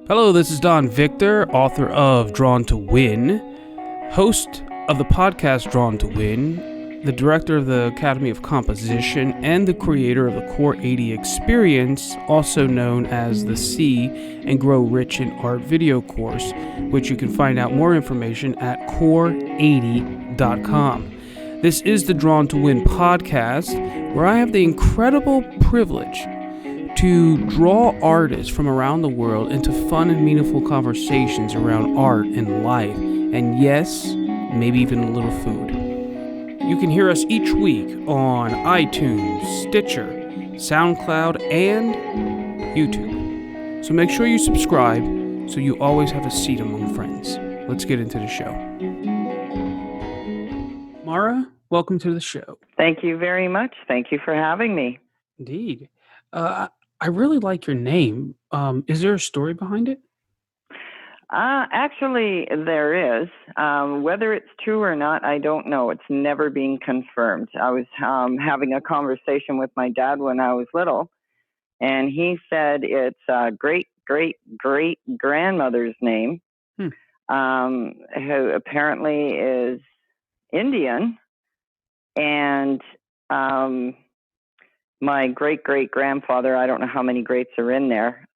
Hello, this is Don Victor, author of Drawn to Win, host of the podcast Drawn to Win, the director of the Academy of Composition, and the creator of the Core 80 Experience, also known as the See and Grow Rich in Art video course, which you can find out more information at core80.com. This is the Drawn to Win podcast, where I have the incredible privilege to draw artists from around the world into fun and meaningful conversations around art and life, and yes, maybe even a little food. You can hear us each week on iTunes, Stitcher, SoundCloud, and YouTube. So make sure you subscribe so you always have a seat among friends. Let's get into the show. Mara, welcome to the show. Thank you very much. Thank you for having me. Indeed. I really like your name. Is there a story behind it? Actually, there is. Whether it's true or not, I don't know. It's never been confirmed. I was having a conversation with my dad when I was little, and he said it's great-great-great-grandmother's name, who apparently is Indian, and my great-great-grandfather, I don't know how many greats are in there,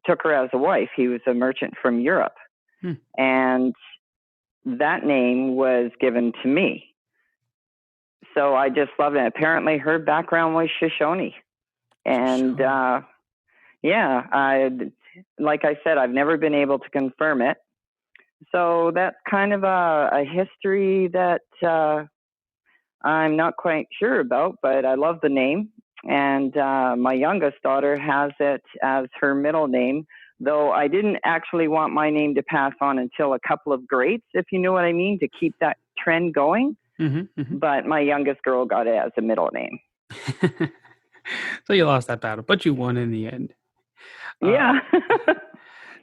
took her as a wife. He was a merchant from Europe. And that name was given to me. So I just love it. Apparently her background was Shoshone. And like I said, I've never been able to confirm it. So that's kind of a history that I'm not quite sure about, but I love the name. And my youngest daughter has it as her middle name, though I didn't actually want my name to pass on until a couple of greats, if you know what I mean, to keep that trend going. But my youngest girl got it as a middle name. So you lost that battle, but you won in the end. Yeah.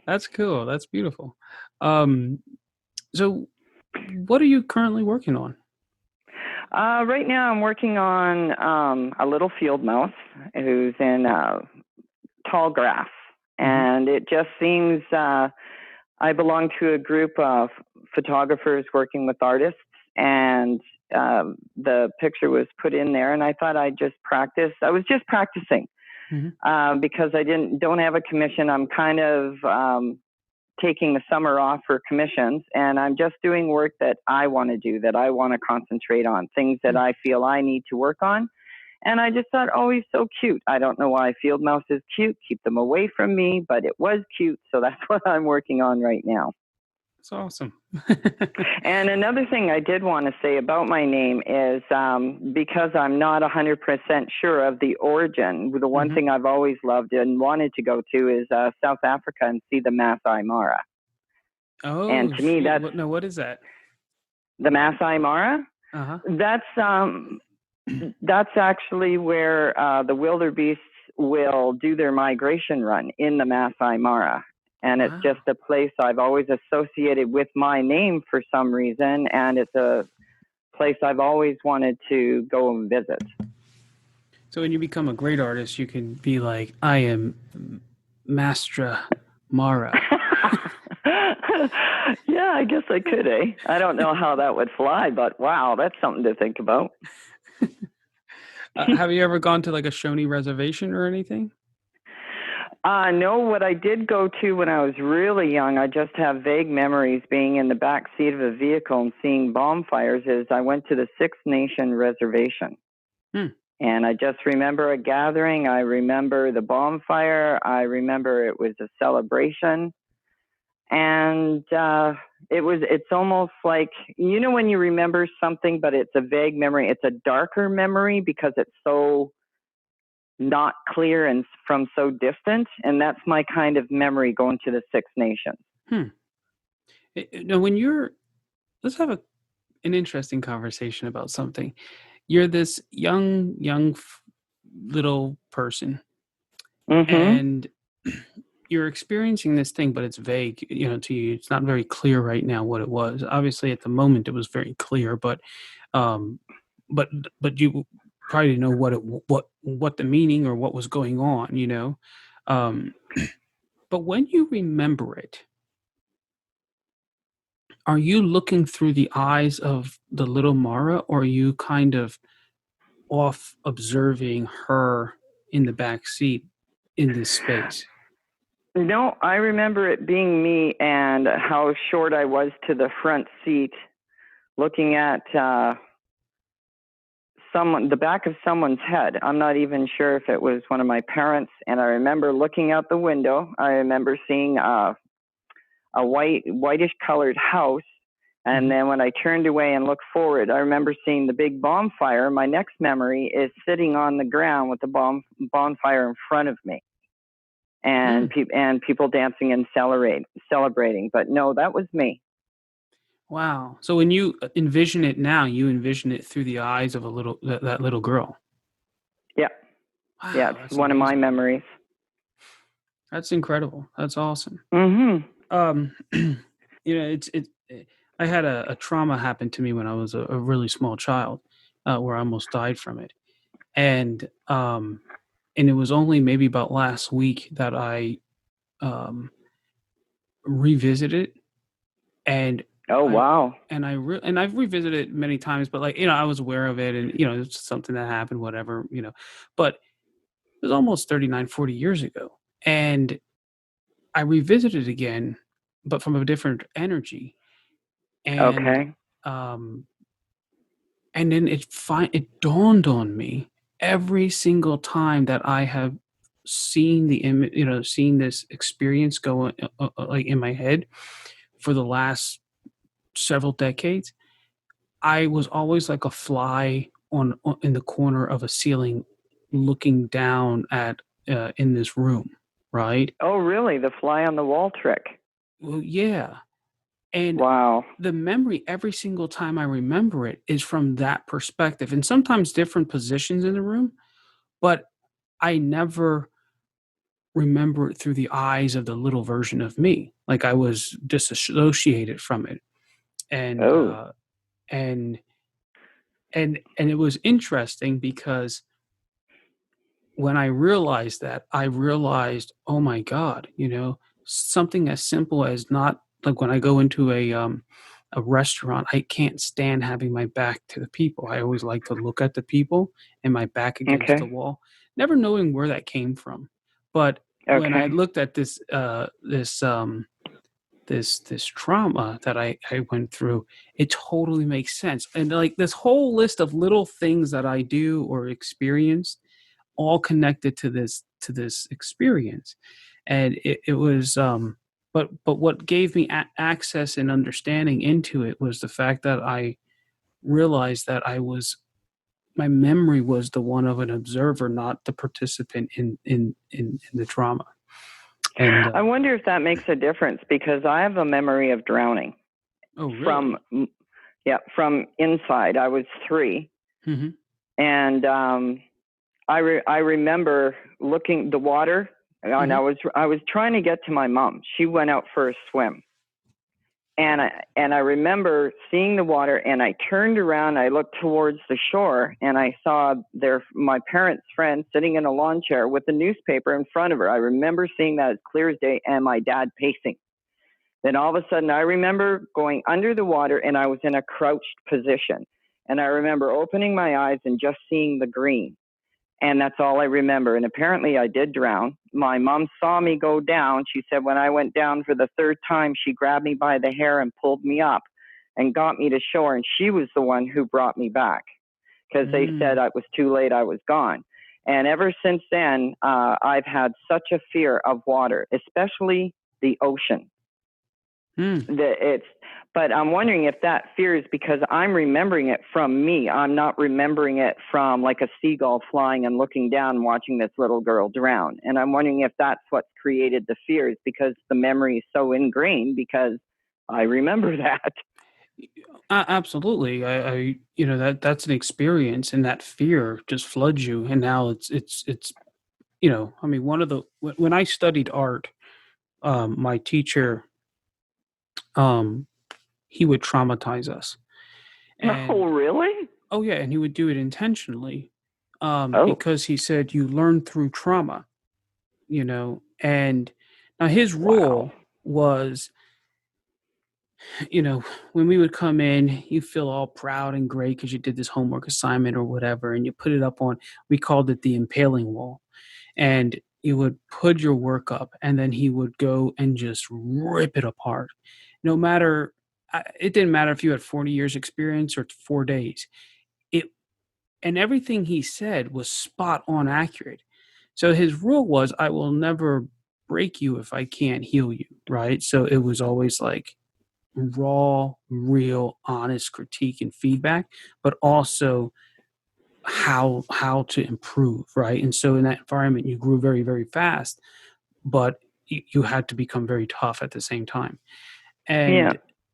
That's cool. That's beautiful. So what are you currently working on? Right now I'm working on a little field mouse who's in tall grass. And it just seems I belong to a group of photographers working with artists, and the picture was put in there, and I thought I'd just practice. I was just practicing because I don't have a commission. I'm kind of taking the summer off for commissions, and I'm just doing work that I want to do, that I want to concentrate on, things that I feel I need to work on. And I just thought, oh, he's so cute. I don't know why field mouse is cute. Keep them away from me, but it was cute. So that's what I'm working on right now. That's awesome. And another thing I did want to say about my name is because I'm not 100% sure of the origin, the one thing I've always loved and wanted to go to is South Africa and see the Masai Mara. Oh, and to me, that's... No, what is that? The Masai Mara? That's actually where the wildebeests will do their migration run, in the Masai Mara. And it's just a place I've always associated with my name for some reason. And it's a place I've always wanted to go and visit. So when you become a great artist, you can be like, I am Mastra Mara. Yeah, I guess I could, eh? I don't know how that would fly, but wow, that's something to think about. Have you ever gone to like a Shawnee reservation or anything? No, what I did go to when I was really young, I just have vague memories being in the back seat of a vehicle and seeing bonfires, is I went to the Six Nation reservation. And I just remember a gathering. I remember the bonfire. I remember it was a celebration. And it's almost like, you know, when you remember something, but it's a vague memory, it's a darker memory because it's so not clear and from so distant. And that's my kind of memory going to the Six Nations. Now, let's have an interesting conversation about something. You're this young little person, and you're experiencing this thing, but it's vague, to you. It's not very clear right now what it was. Obviously, at the moment, it was very clear, but you probably didn't know what the meaning or what was going on. But when you remember it, are you looking through the eyes of the little Mara, or are you kind of off observing her in the back seat in this space? No, I remember it being me and how short I was to the front seat, looking at the back of someone's head. I'm not even sure if it was one of my parents. And I remember looking out the window. I remember seeing a whitish colored house. And Mhm. then when I turned away and looked forward, I remember seeing the big bonfire. My next memory is sitting on the ground with the bonfire in front of me, and Mm. people dancing and celebrating. But no, that was me. Wow. So when you envision it now, you envision it through the eyes of that little girl. Yeah, yeah, Wow, it's that's one of my amazing. memories. That's incredible. That's awesome. Mm-hmm. I had a trauma happen to me when I was a really small child, where I almost died from it, and and it was only maybe about last week that I um, revisited, and Oh I wow. and I've revisited it many times, but like I was aware of it, and it's something that happened, whatever, but it was almost 39, 40 years ago, and I revisited it again, but from a different energy, and Okay. um, and then it dawned on me every single time that I have seen the image, seen this experience go like in my head for the last several decades. I was always like a fly in the corner of a ceiling, looking down at in this room, right? Oh really? The fly on the wall trick. Well, yeah, and Wow. the memory every single time I remember it is from that perspective, and sometimes different positions in the room, but I never remember it through the eyes of the little version of me. Like I was disassociated from it, and Oh. uh, and and it was interesting because when I realized that, I realized, oh my God, something as simple as not like when I go into a restaurant, I can't stand having my back to the people. I always like to look at the people and my back against the Okay. wall, never knowing where that came from. But when I Okay. looked at this trauma that I went through, it totally makes sense. And like this whole list of little things that I do or experience all connected to this experience, and it was but what gave me access and understanding into it was the fact that I realized that my memory was the one of an observer, not the participant in the trauma. And I wonder if that makes a difference because I have a memory of drowning oh from really? from inside. I was 3, Hmm. and I remember looking the water, and Hmm. I was trying to get to my mom. She went out for a swim, and I remember seeing the water, and I turned around, I looked towards the shore, and I saw my parents' friend sitting in a lawn chair with a newspaper in front of her. I remember seeing that as clear as day, and my dad pacing. Then all of a sudden, I remember going under the water, and I was in a crouched position. And I remember opening my eyes and just seeing the green. And that's all I remember. And apparently, I did drown. My mom saw me go down. She said when I went down for the third time, she grabbed me by the hair and pulled me up and got me to shore. And she was the one who brought me back because they said Mm. it was too late. I was gone. And ever since then, I've had such a fear of water, especially the ocean. Mm. It's, but I'm wondering if that fear is because I'm remembering it from me. I'm not remembering it from like a seagull flying and looking down and watching this little girl drown. And I'm wondering if that's what's created the fears because the memory is so ingrained because I remember that. Absolutely. That's an experience, and that fear just floods you. And now it's I mean, when I studied art, my teacher, um, he would traumatize us, Oh, and really? oh yeah, and he would do it intentionally, Oh, because he said you learn through trauma, and Now, his Wow. rule was, when we would come in, you feel all proud and great because you did this homework assignment or whatever, and you put it up on, we called it the impaling wall. And you would put your work up, and then he would go and just rip it apart. No matter, it didn't matter if you had 40 years experience or 4 days. It and everything he said was spot on accurate. So his rule was, I will never break you if I can't heal you, right? So it was always like raw, real, honest critique and feedback, but also how to improve, right? And so in that environment, you grew very, very fast, but you had to become very tough at the same time. Yeah.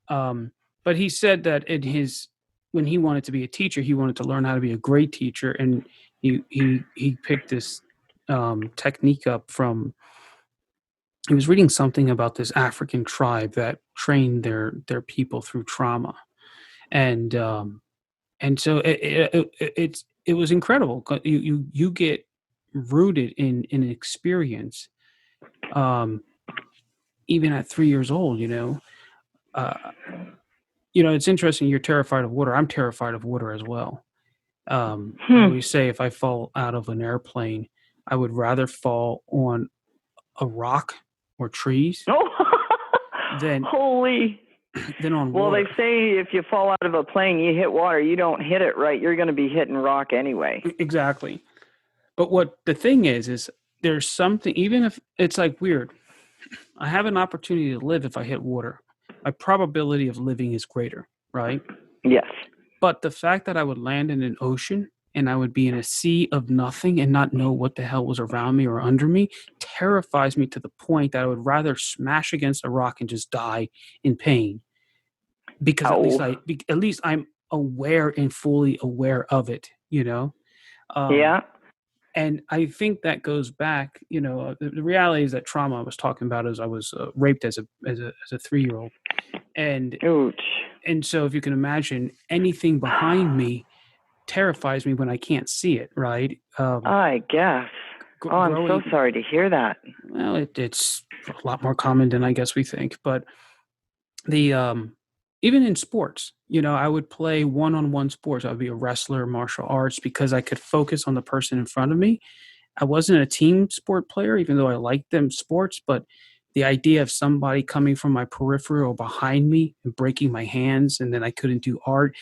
And but he said that in his when he wanted to be a teacher, he wanted to learn how to be a great teacher, and he picked this technique up from. He was reading something about this African tribe that trained their people through trauma, and so it was incredible. You get rooted in an experience, um, even at 3 years old. Uh, it's interesting. You're terrified of water. I'm terrified of water as well. I Hmm. always say if I fall out of an airplane, I would rather fall on a rock or trees Oh, than holy. than on Well, they water. say if you fall out of a plane, you hit water, you don't hit it right, you're going to be hitting rock anyway. Exactly. But what the thing is there's something, even if it's like weird, I have an opportunity to live if I hit water. My probability of living is greater, right? Yes. But the fact that I would land in an ocean and I would be in a sea of nothing and not know what the hell was around me or under me terrifies me to the point that I would rather smash against a rock and just die in pain, because Oh. at least I'm aware and fully aware of it. Um, Yeah. and I think that goes back, the reality is that trauma I was talking about is I was raped as a 3-year-old, and Ouch. so if you can imagine, anything behind me terrifies me when I can't see it, right? I guess. Oh, I'm so Growing, sorry to hear that. well, it's a lot more common than I guess we think, but the even in sports, I would play one-on-one sports. I would be a wrestler, martial arts, because I could focus on the person in front of me. I wasn't a team sport player, even though I liked them sports, but the idea of somebody coming from my periphery or behind me and breaking my hands, and then I couldn't do art,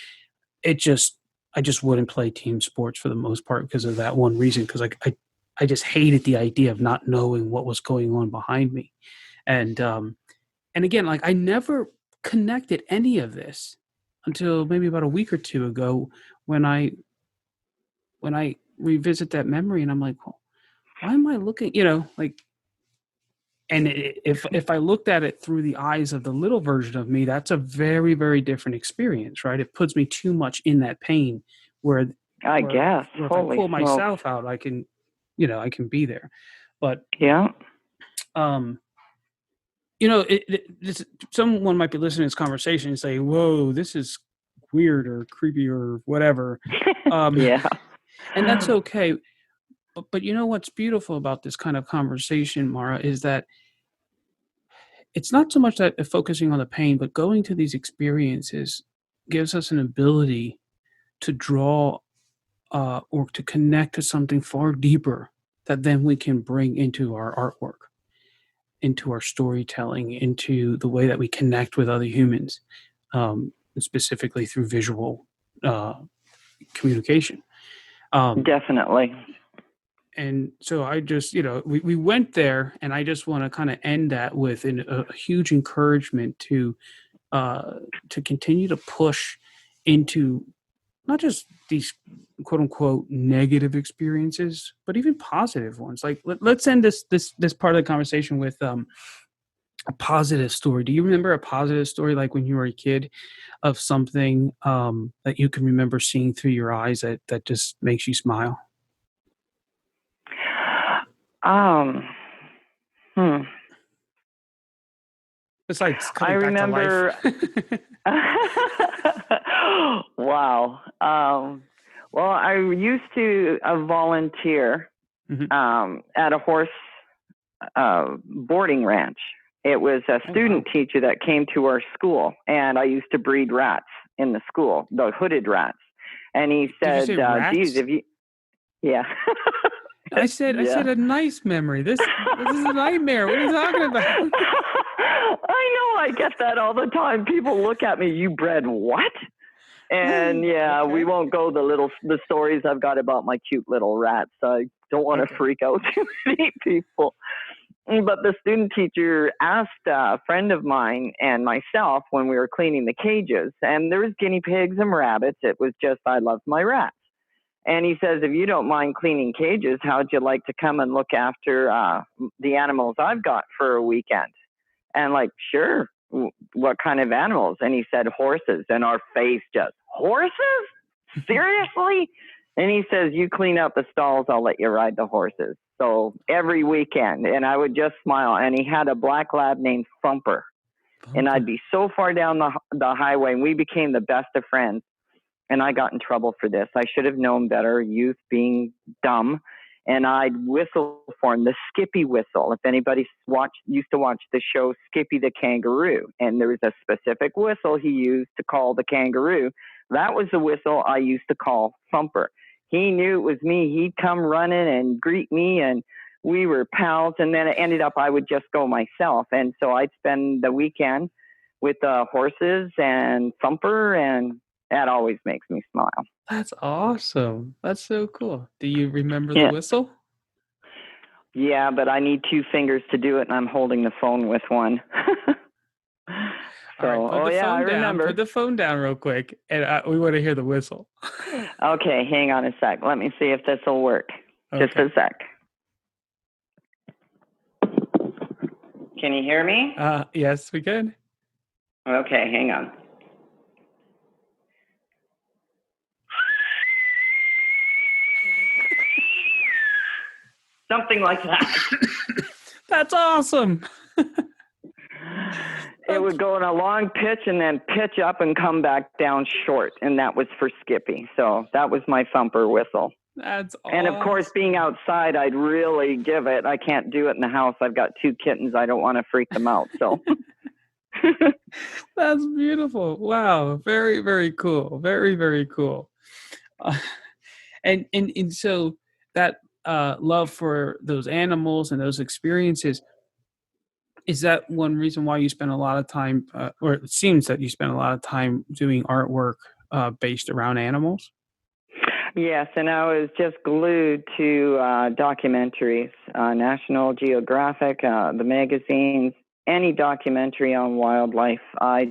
it just I just wouldn't play team sports for the most part because of that one reason. Because I just hated the idea of not knowing what was going on behind me, and again, like, I never connected any of this until maybe about a week or two ago when I revisit that memory, and I'm like, well, why am I looking, like, and if I looked at it through the eyes of the little version of me, that's a very, very different experience, right? It puts me too much in that pain where I where guess. where if I Holy pull smokes. myself out, I can be there. But Yeah. um someone might be listening to this conversation and say, "Whoa, this is weird or creepy or whatever," um, Yeah. and that's okay. But what's beautiful about this kind of conversation, Mara, is that it's not so much that focusing on the pain, but going to these experiences gives us an ability to draw or to connect to something far deeper that then we can bring into our artwork, into our storytelling, into the way that we connect with other humans, specifically through visual uh, communication. Um, Definitely. and so I just, we went there, and I just want to kind of end that with a huge encouragement to continue to push into not just these quote unquote negative experiences, but even positive ones. Like, let's end this part of the conversation with a positive story. Do you remember a positive story, like when you were a kid, of something that you can remember seeing through your eyes that just makes you smile? Um, hmm. Besides I coming back to life. remember. Wow. Well, I used to volunteer Mhm. at a horse boarding ranch. It was a student teacher that came to our school, and I used to breed rats in the school, the hooded rats. And he said, Did you say rats? geez, if you, yeah. I said a nice memory. This is a nightmare. What are you talking about? I know, I get that all the time. People look at me, you bred what? And okay. We won't go the stories I've got about my cute little rats. I don't want to freak out too many people. But the student teacher asked a friend of mine and myself when we were cleaning the cages, and there was guinea pigs and rabbits. It was just, I loved my rats. And he says, if you don't mind cleaning cages, how'd you like to come and look after the animals I've got for a weekend? And like, sure. What kind of animals? And he said, horses. And our face just, horses? Seriously? And he says, you clean up the stalls, I'll let you ride the horses. So every weekend, and I would just smile. And he had a black lab named Thumper. And I'd be so far down the highway, and we became the best of friends. And I got in trouble for this. I should have known better, youth being dumb. And I'd whistle for him, the Skippy whistle. If anybody used to watch the show Skippy the Kangaroo, and there was a specific whistle he used to call the kangaroo, that was the whistle I used to call Thumper. He knew it was me. He'd come running and greet me, and we were pals. And then it ended up I would just go myself. And so I'd spend the weekend with the horses and Thumper, and that always makes me smile. That's awesome. That's so cool. Do you remember the whistle? Yeah, but I need two fingers to do it, and I'm holding the phone with one. So, all right, I remember. Put the phone down real quick, and we want to hear the whistle. Okay, hang on a sec. Let me see if this will work. Okay. Just a sec. Can you hear me? Yes, we can. Okay, hang on. Something like that. That's awesome. It would go in a long pitch and then pitch up and come back down short. And that was for Skippy. So that was my Thumper whistle. That's awesome. And of course, being outside, I'd really give it. I can't do it in the house. I've got two kittens. I don't want to freak them out. So that's beautiful. Wow. Very, very cool. Very, very cool. And so that love for those animals and those experiences, is that one reason why you spend a lot of time, or it seems that you spend a lot of time doing artwork based around animals? Yes, and I was just glued to documentaries, National Geographic, the magazines, any documentary on wildlife. I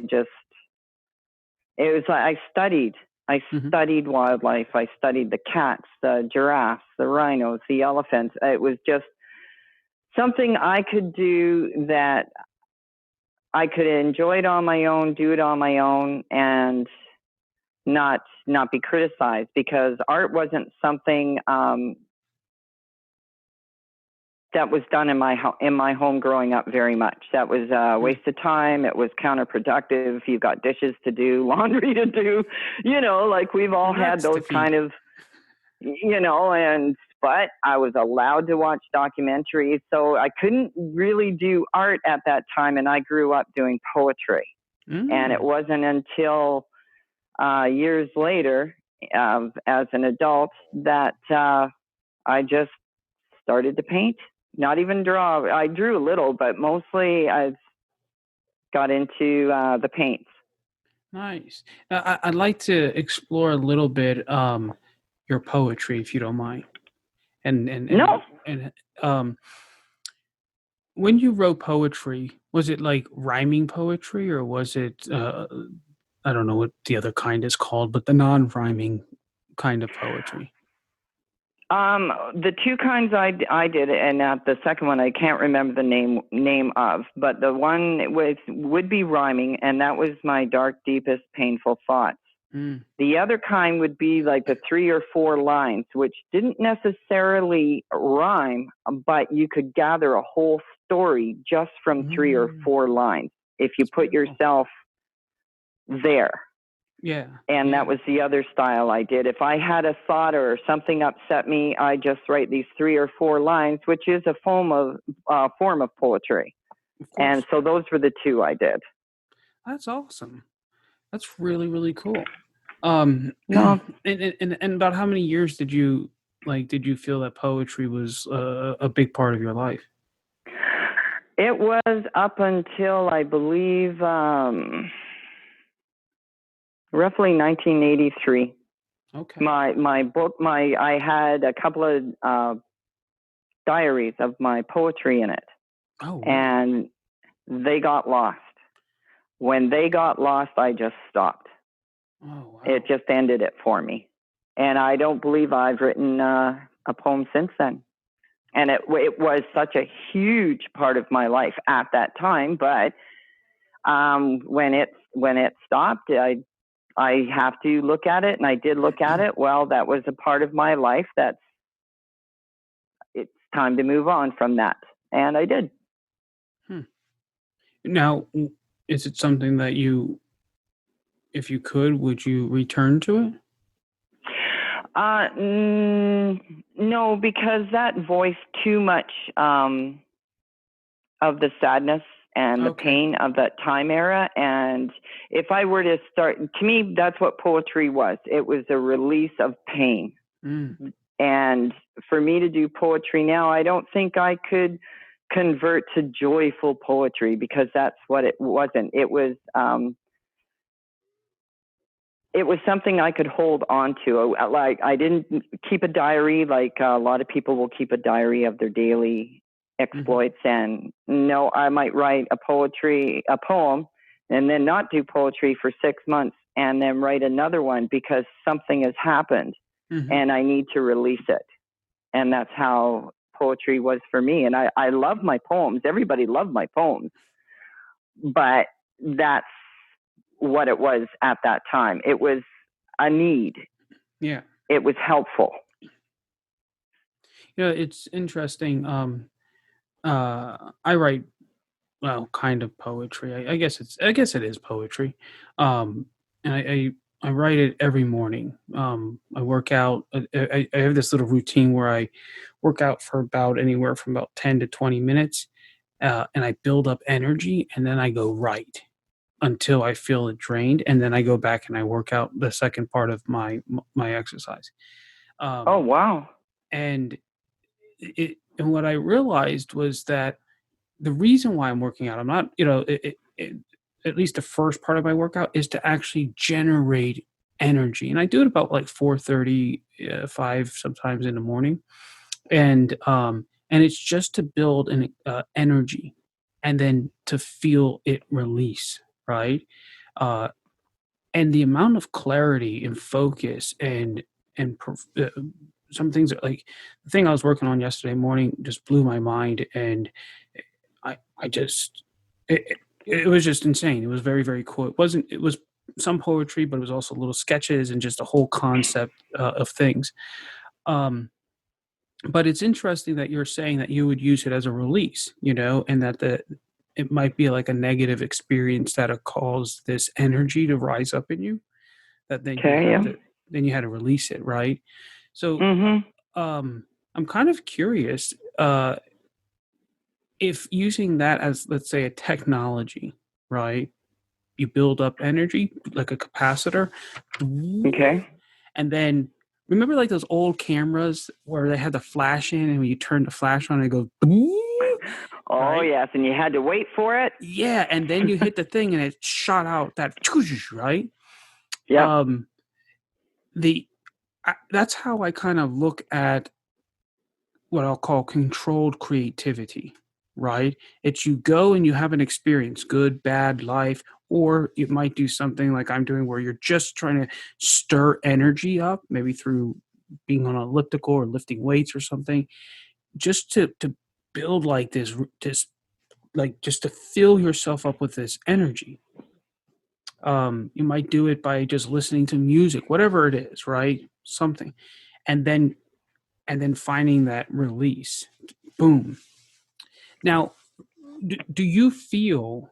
studied. I studied wildlife. I studied the cats, the giraffes, the rhinos, the elephants. It was just something I could do that I could enjoy it on my own, do it on my own, and not be criticized, because art wasn't something that was done in my home growing up very much. That was a waste of time. It was counterproductive. You've got dishes to do, laundry to do, like we've all had those kind of, but I was allowed to watch documentaries. So I couldn't really do art at that time. And I grew up doing poetry. And it wasn't until years later, as an adult, that I just started to paint. Not even draw. I drew a little, but mostly I've got into the paints. Nice. Now, I'd like to explore a little bit your poetry, if you don't mind. And when you wrote poetry, was it like rhyming poetry, or was it I don't know what the other kind is called, but the non-rhyming kind of poetry? The two kinds I did, and the second one I can't remember the name of, but the one would be rhyming, and that was my dark, deepest, painful thoughts. The other kind would be like the 3 or 4 lines, which didn't necessarily rhyme, but you could gather a whole story just from 3 or 4 lines if you put yourself there. Yeah. And Yeah. that was the other style I did. If I had a thought or something upset me, I just write these 3 or 4 lines, which is a form of poetry. Of And course. so those were the 2 I did. That's awesome. That's really, really cool. No, And about how many years did you feel that poetry was a big part of your life? it was up until I believe roughly 1983. Okay. My book, I had a couple of diaries of my poetry in it, Oh wow. and they got lost. When they got lost, I just stopped. Oh wow. It just ended it for me, and I don't believe I've written a poem since then. And it was such a huge part of my life at that time, but when it stopped, I have to look at it, and I did look at it. Well, that was a part of my life. It's time to move on from that, and I did. Hmm. Now, is it something that if you could, would you return to it? No, because that voiced too much of the sadness and the Okay. pain of that time era. And if I were to start, to me, that's what poetry was. It was a release of pain. Mm. And for me to do poetry now, I don't think I could convert to joyful poetry, because that's what it wasn't. It was something I could hold on to. Like, I didn't keep a diary like a lot of people will keep a diary of their daily Hmm. exploits. And no, I might write a poem, and then not do poetry for 6 months, and then write another one because something has happened Hmm. and I need to release it. And that's how poetry was for me. And I love my poems. Everybody loved my poems, but that's what it was at that time. It was a need. Yeah. It was helpful. It's interesting. I write, well, kind of poetry. I guess it is poetry. Um, and I write it every morning. I work out. I have this little routine where I work out for about anywhere from about 10 to 20 minutes, and I build up energy, and then I go write until I feel it drained, and then I go back and I work out the second part of my exercise. Oh, Um, wow. and and what I realized was that the reason why I'm working out, I'm not, at least the first part of my workout is to actually generate energy, and I do it about like 4:30, 5 sometimes in the morning, and it's just to build an energy, and then to feel it release, right? Uh, and the amount of clarity and focus and some things like the thing I was working on yesterday morning just blew my mind, and I just it, it was just insane. It was very, very cool. It was some poetry, but it was also little sketches and just a whole concept of things. Um, but it's interesting that you're saying that you would use it as a release, and that it might be like a negative experience that caused this energy to rise up in you, that Okay, yeah. then you had to release it, right? So, Mm-hmm. I'm kind of curious, if using that as, let's say, a technology, right? You build up energy like a capacitor, Okay. and then remember like those old cameras where they had the flash in, and when you turn the flash on, it goes, Oh, right? yes, and you had to wait for it. Yeah, and then you hit the thing, and it shot out that, right? Yep. at what I'll call controlled creativity, right? It's you go and you have an experience, good, bad, life, or you might do something like I'm doing where you're just trying to stir energy up, maybe through being on an elliptical or lifting weights or something, just to build like this like just to fill yourself up with this energy. You might do it by just listening to music, whatever it is, right? Something, and then finding that release. Boom. Now, do you feel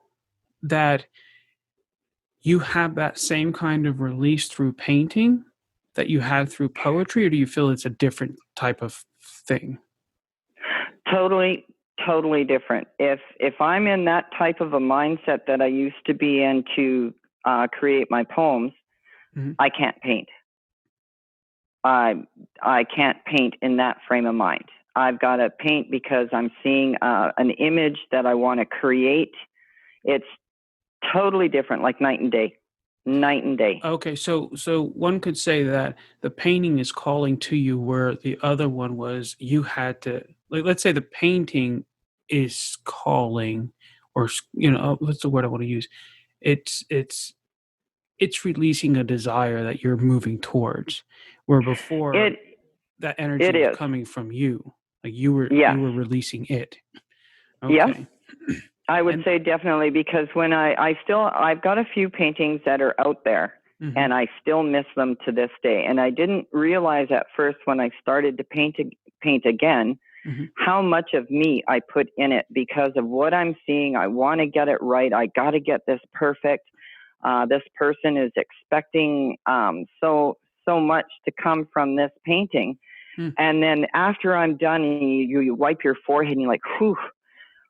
that you have that same kind of release through painting that you had through poetry, or do you feel it's a different type of thing? Totally, totally different. If I'm in that type of a mindset that I used to be in to create my poems, Mm-hmm. I can't paint. I can't paint in that frame of mind. I've got to paint because I'm seeing an image that I want to create. It's totally different, like night and day. Night and day. Okay, so one could say that the painting is calling to you, where the other one was you had to, like, let's say the painting is calling, or what's the word I want to use? It's releasing a desire that you're moving towards, where before It that energy it was is. coming from you, like Yes. you were releasing it. Yes. Okay. I would And say definitely, because when I've got a few paintings that are out there, mhm, and I still miss them to this day. And I didn't realize at first when I started to paint again mhm, how much of me I put in it because of what I'm seeing. I want to get it right. I got to get this perfect. This person is expecting so much to come from this painting. mm, And then after I'm done, you wipe your forehead and you're like, whew,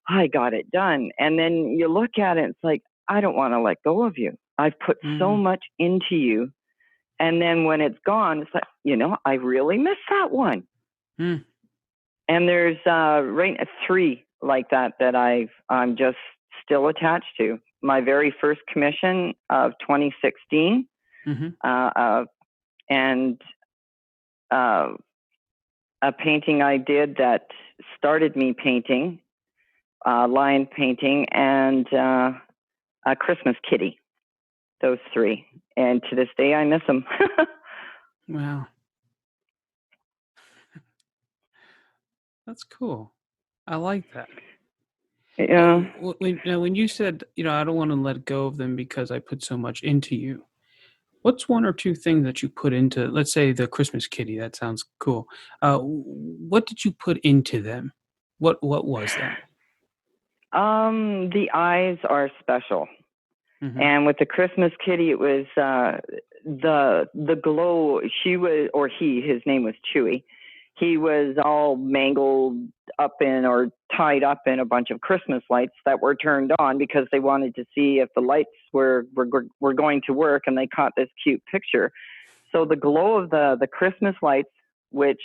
I got it done. And then you look at it, it's like, I don't want to let go of you. I've put so mhm, much into you. And then when it's gone, it's like, I really miss that one. mm. And there's three like that I'm just still attached to. My very first commission of 2016, Mhm. and a painting I did that started me painting, lion painting, and a Christmas kitty. Those three, and to this day I miss them. Wow, that's cool. I like that. Yeah. When you said, I don't want to let go of them because I put so much into you. What's one or two things that you put into, let's say, the Christmas kitty? That sounds cool. What did you put into them? What was that? The eyes are special. Mhm. And with the Christmas kitty, it was the glow. She was, or he, his name was Chewy. He was all mangled up in, or tied up in, a bunch of Christmas lights that were turned on because they wanted to see if the lights were going to work, and they caught this cute picture. So the glow of the Christmas lights, which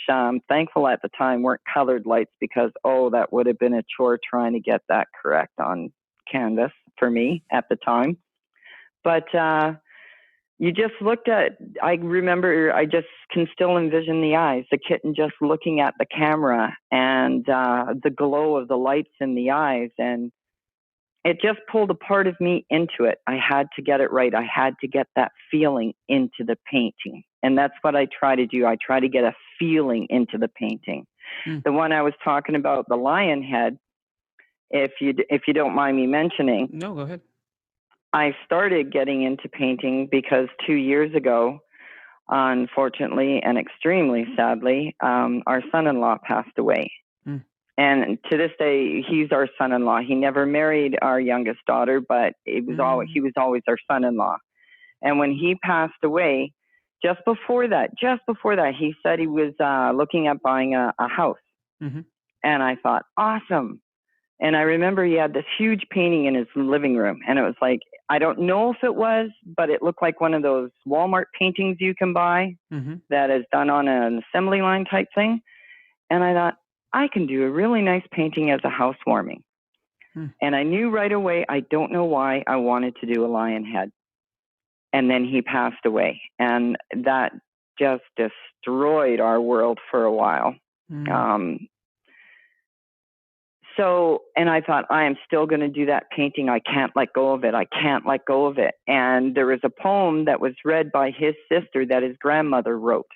thankful at the time weren't colored lights, because that would have been a chore trying to get that correct on canvas for me at the time. But you just looked at, I remember, I just can still envision the eyes, the kitten just looking at the camera, and the glow of the lights in the eyes. And it just pulled a part of me into it. I had to get it right. I had to get that feeling into the painting. And that's what I try to do. I try to get a feeling into the painting. Mm. The one I was talking about, the lion head, if you don't mind me mentioning, No, go ahead. I started getting into painting because 2 years ago, unfortunately and extremely sadly, our son-in-law passed away. Mm. And to this day, he's our son-in-law. He never married our youngest daughter, but he was always our son-in-law. And when he passed away, just before that, he said he was looking at buying a house. Mhm. And I thought, awesome. And I remember he had this huge painting in his living room. And it was like, I don't know if it was, but it looked like one of those Walmart paintings you can buy Mhm. that is done on an assembly line type thing. And I thought, I can do a really nice painting as a housewarming. Mm. And I knew right away, I don't know why, I wanted to do a lion head. And then he passed away. And that just destroyed our world for a while. Mm. And I thought, I am still going to do that painting. I can't let go of it. I can't let go of it. And there was a poem that was read by his sister that his grandmother wrote.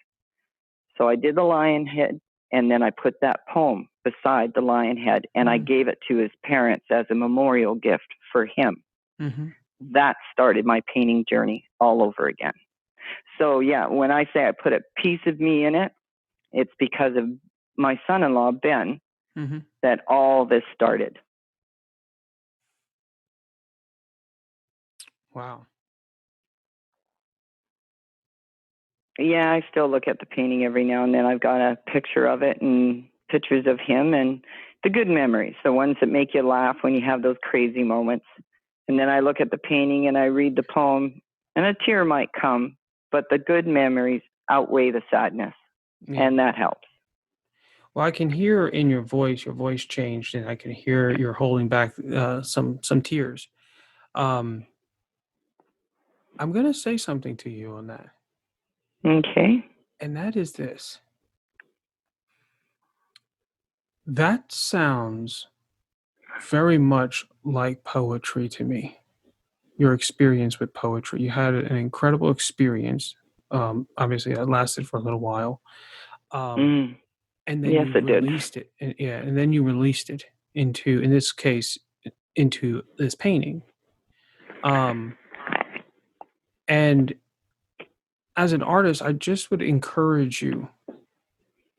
So I did the lion head, and then I put that poem beside the lion head, and I gave it to his parents as a memorial gift for him. Mhm. That started my painting journey all over again. So yeah, when I say I put a piece of me in it, it's because of my son-in-law, Ben, Mhm. that all this started. Wow. Yeah, I still look at the painting every now and then. I've got a picture of it and pictures of him and the good memories, the ones that make you laugh when you have those crazy moments. And then I look at the painting and I read the poem and a tear might come, but the good memories outweigh the sadness, Yeah. and that helps. Well, I can hear in your voice changed, and I can hear you're holding back some tears. I'm going to say something to you on that, Okay. and that is this. That sounds very much like poetry to me. Your experience with poetry. You had an incredible experience. Obviously, that lasted for a little while. Mm. And then Yes, you it did. released it. And then you released it into, in this case, into this painting. And as an artist, I just would encourage you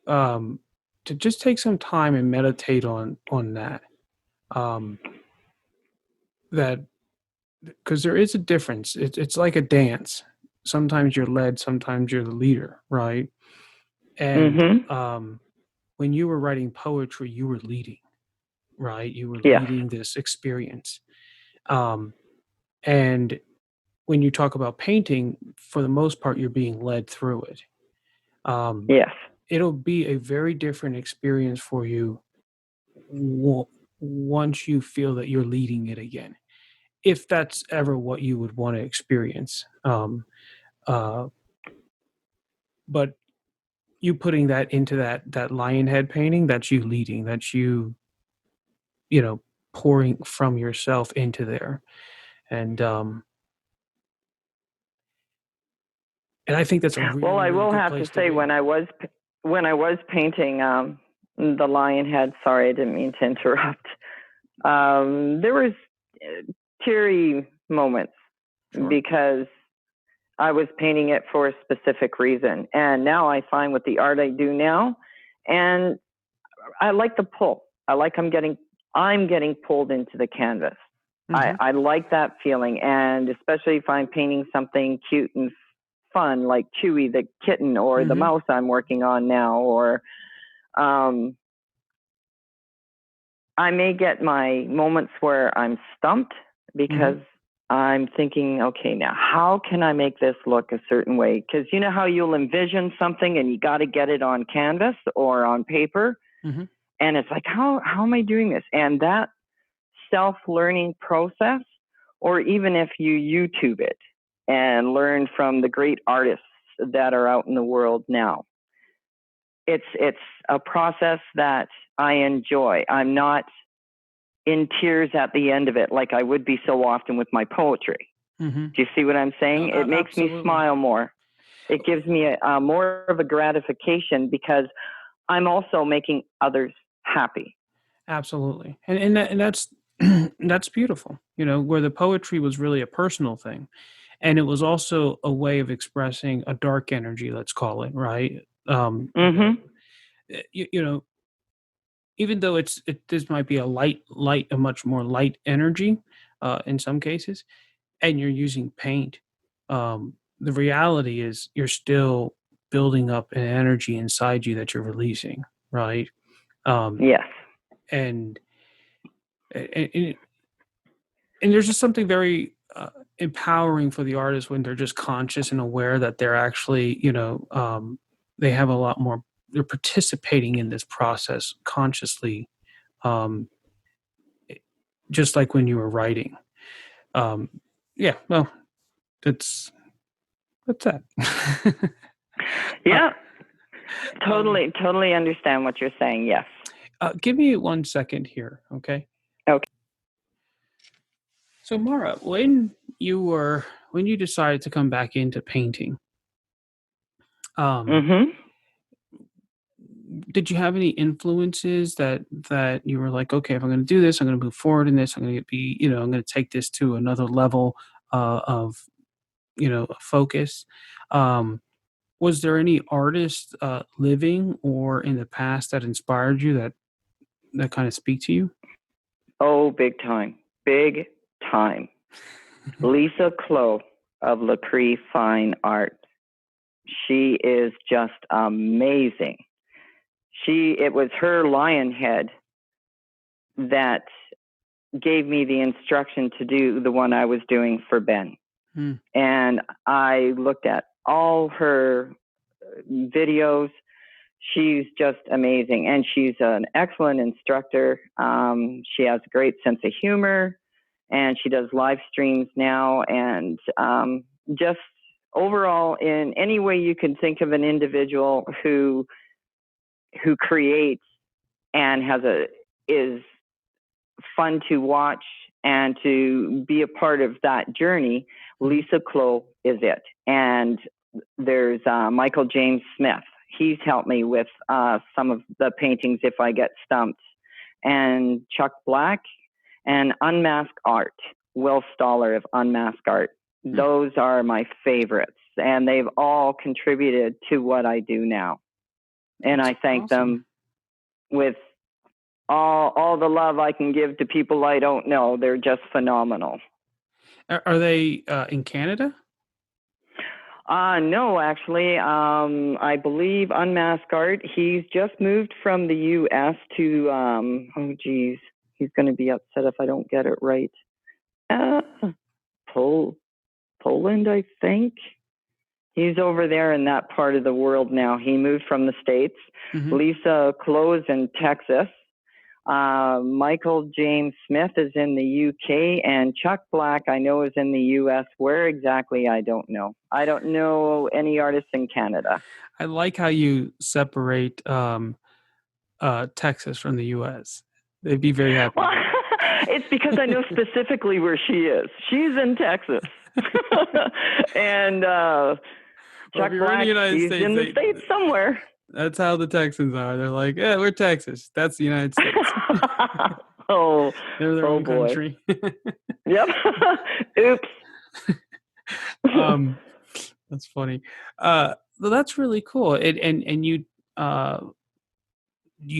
to just take some time and meditate on that. That because there is a difference. It's like a dance. Sometimes you're led, sometimes you're the leader, right? And Mhm. when you were writing poetry, you were leading, right? You were Yes. leading this experience. And when you talk about painting, for the most part, you're being led through it. Yes. It'll be a very different experience for you once you feel that you're leading it again, if that's ever what you would want to experience. Uh, but you putting that into that lion head painting, that's you leading, that's you know pouring from yourself into there, and I think that's a Well, really I really will good have to place to say be. when I was painting the lion head. Sorry, I didn't mean to interrupt. There was teary moments Sure. because I was painting it for a specific reason, and now I find with the art I do now, and I like the pull. I like I'm getting pulled into the canvas. Hmm. I like that feeling, and especially if I'm painting something cute and fun like Chewy the kitten or the Hmm. mouse I'm working on now, or um, I may get my moments where I'm stumped Hmm. because I'm thinking, okay, now how can I make this look a certain way? Because you know how you'll envision something and you got to get it on canvas or on paper, Hmm. and it's like, how am I doing this? And that self-learning process, or even if you YouTube it and learn from the great artists that are out in the world now, it's a process that I enjoy. I'm not in tears at the end of it like I would be so often with my poetry. Hmm. Do you see what I'm saying? It makes me Absolutely. smile more. It gives me a more of a gratification because I'm also making others happy. Absolutely. And that's that's beautiful. Where the poetry was really a personal thing, and it was also a way of expressing a dark energy, let's call it, right? Mm-hmm. You know, even though this might be a a much more light energy in some cases, and you're using paint, the reality is you're still building up an energy inside you that you're releasing, right? Um, Yes. and and and there's just something very empowering for the artist when they're just conscious and aware that they're actually, they have a lot more. They're participating in this process consciously, um, just like when you were writing. Um, yeah, well, that's that. uh, Yeah. um, Totally understand what you're saying. Yes. Give me 1 second here, okay? Okay. So, Mara, when you decided to come back into painting, um, Mm-hmm. did you have any influences that you were like, okay, if I'm going to do this, I'm going to move forward in this, I'm going to be, I'm going to take this to another level of, focus. Um, was there any artist living or in the past that inspired you that kind of speak to you? Oh, big time. Big time. Lisa Clow of Lacree Fine Art. She is just amazing. It was her lion head that gave me the instruction to do the one I was doing for Ben. And I looked at all her videos. She's just amazing. And she's an excellent instructor. She has a great sense of humor, and she does live streams now. And just overall, in any way you can think of an individual who creates and is fun to watch and to be a part of that journey, Lisa Clow is it. And there's Michael James Smith. He's helped me with some of the paintings if I get stumped. And Chuck Black and Unmask Art, Will Stoller of Unmask Art. Those are my favorites. And they've all contributed to what I do now. And I thank them with all the love I can give to people I don't know. They're just phenomenal. Are they in Canada? No, actually. I believe Unmask Art, he's just moved from the U.S. to, he's going to be upset if I don't get it right. Poland, I think. He's over there in that part of the world now. He moved from the States. Lisa Clow is in Texas. Michael James Smith is in the UK, and Chuck Black, I know, is in the US. Where exactly, I don't know. I don't know any artists in Canada. I like how you separate Texas from the US. They'd be very happy. Well, it's because I know specifically where she is. She's in Texas. And Chuck Black, he's in the States somewhere. That's how the Texans are. They're like, yeah, we're Texas. That's the United States. They're their own boy. country. Yep. Oops. That's funny. Well, that's really cool. And you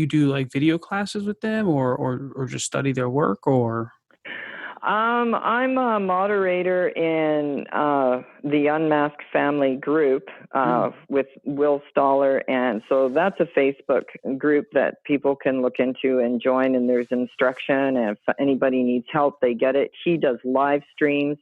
do like video classes with them, or just study their work, or? I'm a moderator in the Unmasked Family group with Will Stoller, and so that's a Facebook group that people can look into and join, and there's instruction, and if anybody needs help, they get it. He does live streams.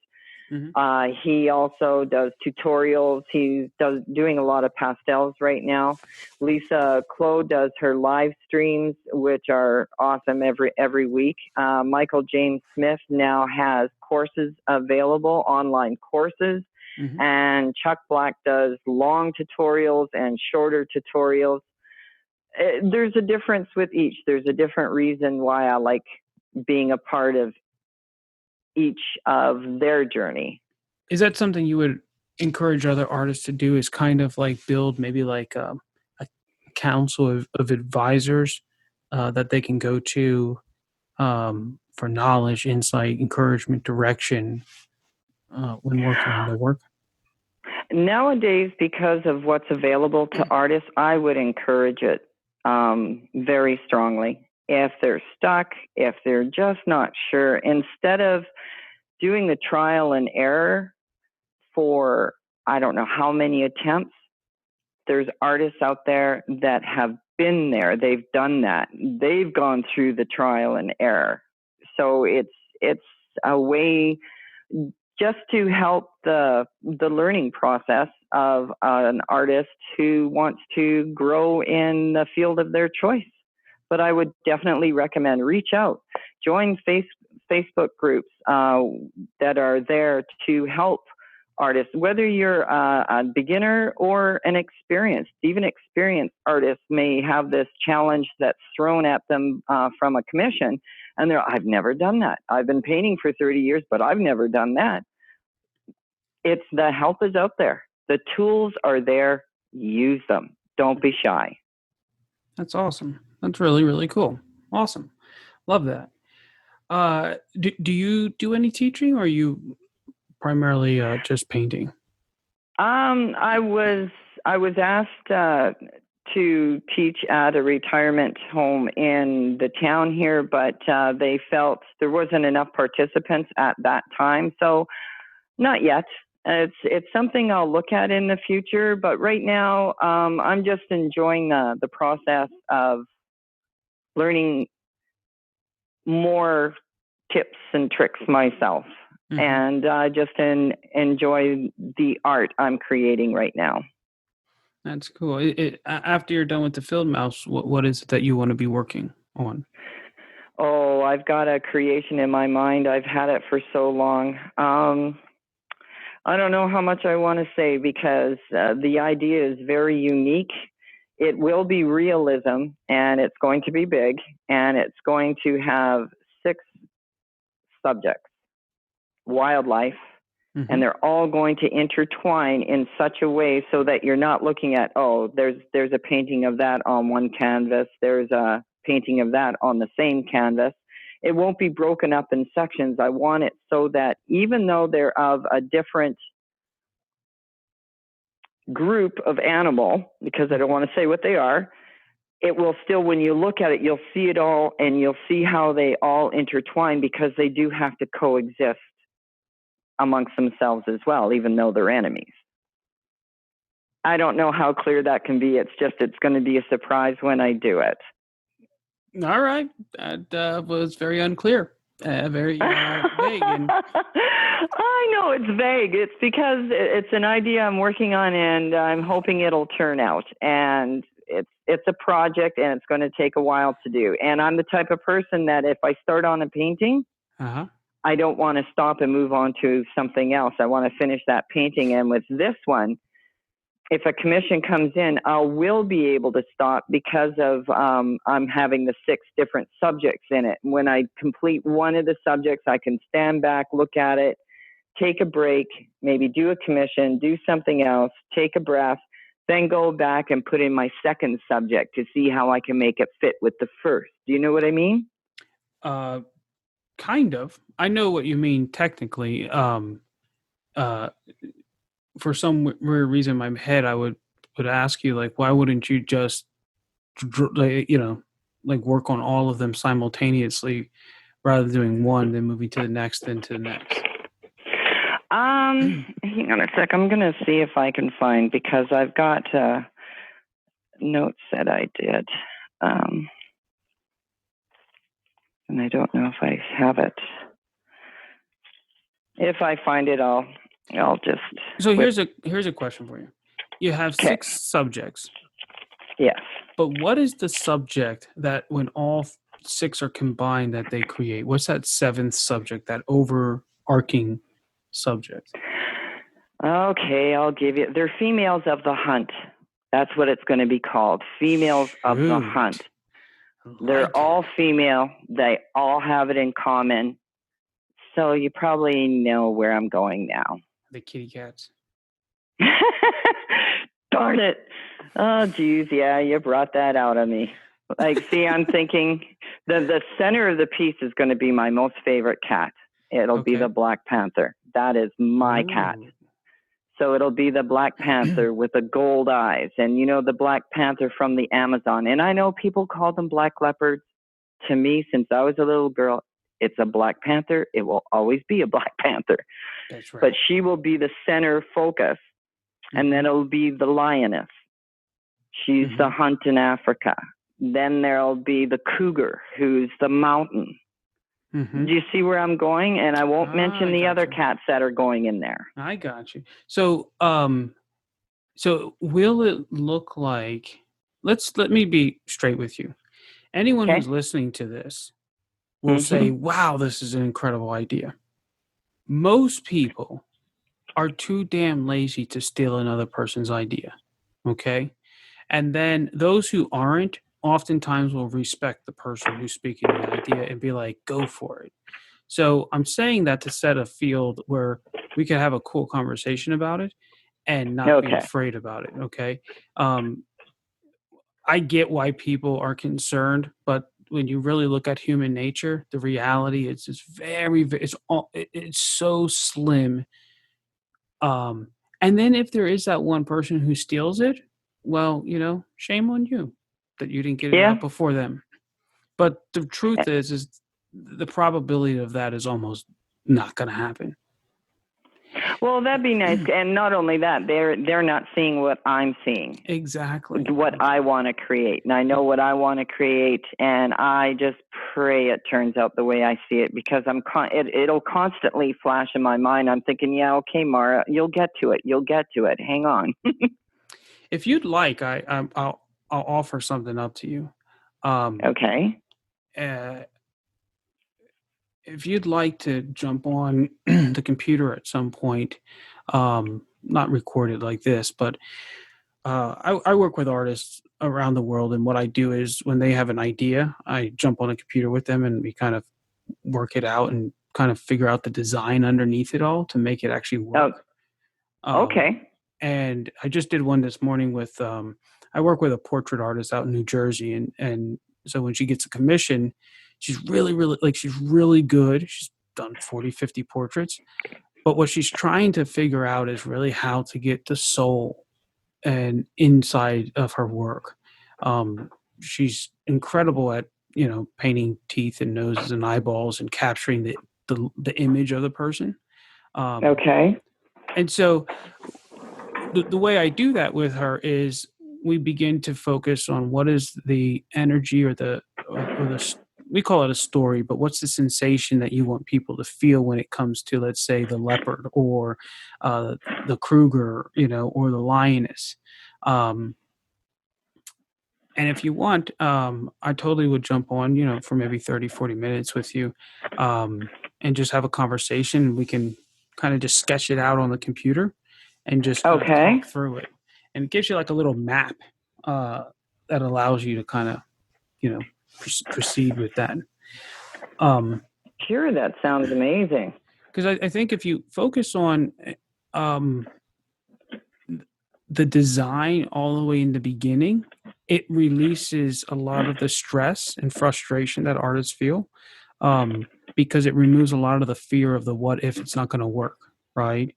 He also does tutorials. He's doing a lot of pastels right now. Lisa Clow does her live streams, which are awesome every week. Michael James Smith now has courses available, online courses. And Chuck Black does long tutorials and shorter tutorials. There's a difference with each. There's a different reason why I like being a part of each of their journey. Is that something you would encourage other artists to do, is kind of like build maybe like a council of advisors that they can go to for knowledge, insight, encouragement, direction when working on their work? Nowadays, because of what's available to artists, I would encourage it very strongly. If they're stuck, if they're just not sure, instead of doing the trial and error for I don't know how many attempts, there's artists out there that have been there. They've done that. They've gone through the trial and error. So it's a way just to help the learning process of an artist who wants to grow in the field of their choice. But I would definitely recommend reach out, join Facebook groups that are there to help artists, whether you're a beginner or an experienced. Even experienced artists may have this challenge that's thrown at them from a commission, and I've never done that. I've been painting for 30 years, but I've never done that. The help is out there. The tools are there. Use them. Don't be shy. That's awesome. That's really, really cool. Awesome. Love that. Do you do any teaching, or are you primarily just painting? I was asked to teach at a retirement home in the town here, but they felt there wasn't enough participants at that time. So not yet. It's something I'll look at in the future, but right now I'm just enjoying the process of learning more tips and tricks myself, and I just enjoy the art I'm creating right now. That's cool. After you're done with the field mouse, what is it that you want to be working on? Oh, I've got a creation in my mind. I've had it for so long. I don't know how much I want to say because the idea is very unique. It will be realism, and it's going to be big, and it's going to have 6 subjects, wildlife, and they're all going to intertwine in such a way so that you're not looking at, oh, there's a painting of that on one canvas, there's a painting of that on the same canvas. It won't be broken up in sections. I want it so that even though they're of a different group of animal, because I don't want to say what they are, it will still, when you look at it, you'll see it all, and you'll see how they all intertwine, because they do have to coexist amongst themselves as well, even though they're enemies. I don't know how clear that can be. It's going to be a surprise when I do it. All right. That was very unclear. Very vague. And I know it's vague. It's because it's an idea I'm working on, and I'm hoping it'll turn out. And it's a project, and it's going to take a while to do. And I'm the type of person that if I start on a painting, I don't want to stop and move on to something else. I want to finish that painting. And with this one, if a commission comes in, I will be able to stop because of I'm having the 6 different subjects in it. When I complete one of the subjects, I can stand back, look at it, take a break, maybe do a commission, do something else, take a breath, then go back and put in my second subject to see how I can make it fit with the first. Do you know what I mean? Kind of. I know what you mean technically. For some weird reason in my head, I would ask you, like, why wouldn't you just, like work on all of them simultaneously rather than doing one, then moving to the next, then to the next? Hang on a sec. I'm going to see if I can find, because I've got notes that I did. And I don't know if I have it. If I find it, I'll just. So here's a question for you. You have 6 subjects. Yes. But what is the subject that, when all 6 are combined, that they create? What's that 7th subject, that overarching subject? Okay, I'll give you. They're females of the hunt. That's what it's going to be called. Females of the hunt. They're all female. They all have it in common. So you probably know where I'm going now. The kitty cats. Darn it. Oh, geez. Yeah, you brought that out of me. Like, see, I'm thinking the center of the piece is going to be my most favorite cat. It'll be the Black Panther. That is my cat. So it'll be the Black Panther with the gold eyes. And, you know, the Black Panther from the Amazon. And I know people call them black leopards. To me, since I was a little girl, it's a Black Panther. It will always be a Black Panther. That's right. But she will be the center focus. And then it'll be the lioness. She's the hunt in Africa. Then there'll be the cougar, who's the mountain. Do you see where I'm going? And I won't mention the other cats that are going in there. I got you. So, so will it look like? Let me be straight with you. Anyone who's listening to this will say, "Wow, this is an incredible idea." Most people are too damn lazy to steal another person's idea. Okay, and then those who aren't oftentimes will respect the person who's speaking the idea and be like, "Go for it." So I'm saying that to set a field where we can have a cool conversation about it and not be afraid about it. Okay. I get why people are concerned, but when you really look at human nature, the reality is it's so slim. And then if there is that one person who steals it, well, you know, shame on you that you didn't get it out before them. But the truth is the probability of that is almost not going to happen. Well, that'd be nice. And not only that, they're not seeing what I'm seeing. Exactly. What I want to create. And I know what I want to create, and I just pray it turns out the way I see it, because it'll constantly flash in my mind. I'm thinking, yeah, okay, Mara, you'll get to it. You'll get to it. Hang on. If you'd like, I'll offer something up to you. Okay. If you'd like to jump on the computer at some point, not recorded like this, but I work with artists around the world, and what I do is when they have an idea, I jump on a computer with them and we kind of work it out and kind of figure out the design underneath it all to make it actually work. Okay. And I just did one this morning with I work with a portrait artist out in New Jersey, and so when she gets a commission, she's really good. She's done 40, 50 portraits. But what she's trying to figure out is really how to get the soul and inside of her work. She's incredible at, painting teeth and noses and eyeballs and capturing the image of the person. Okay. And so the way I do that with her is we begin to focus on what is the energy or the we call it a story, but what's the sensation that you want people to feel when it comes to, let's say, the leopard or the Kruger, or the lioness. And if you want, I totally would jump on, for maybe 30, 40 minutes with you, and just have a conversation. We can kind of just sketch it out on the computer and just kind of talk through it. And it gives you like a little map that allows you to kind of, proceed with that. Sure, that sounds amazing. Because I think if you focus on the design all the way in the beginning, it releases a lot of the stress and frustration that artists feel, because it removes a lot of the fear of the what if it's not going to work, right?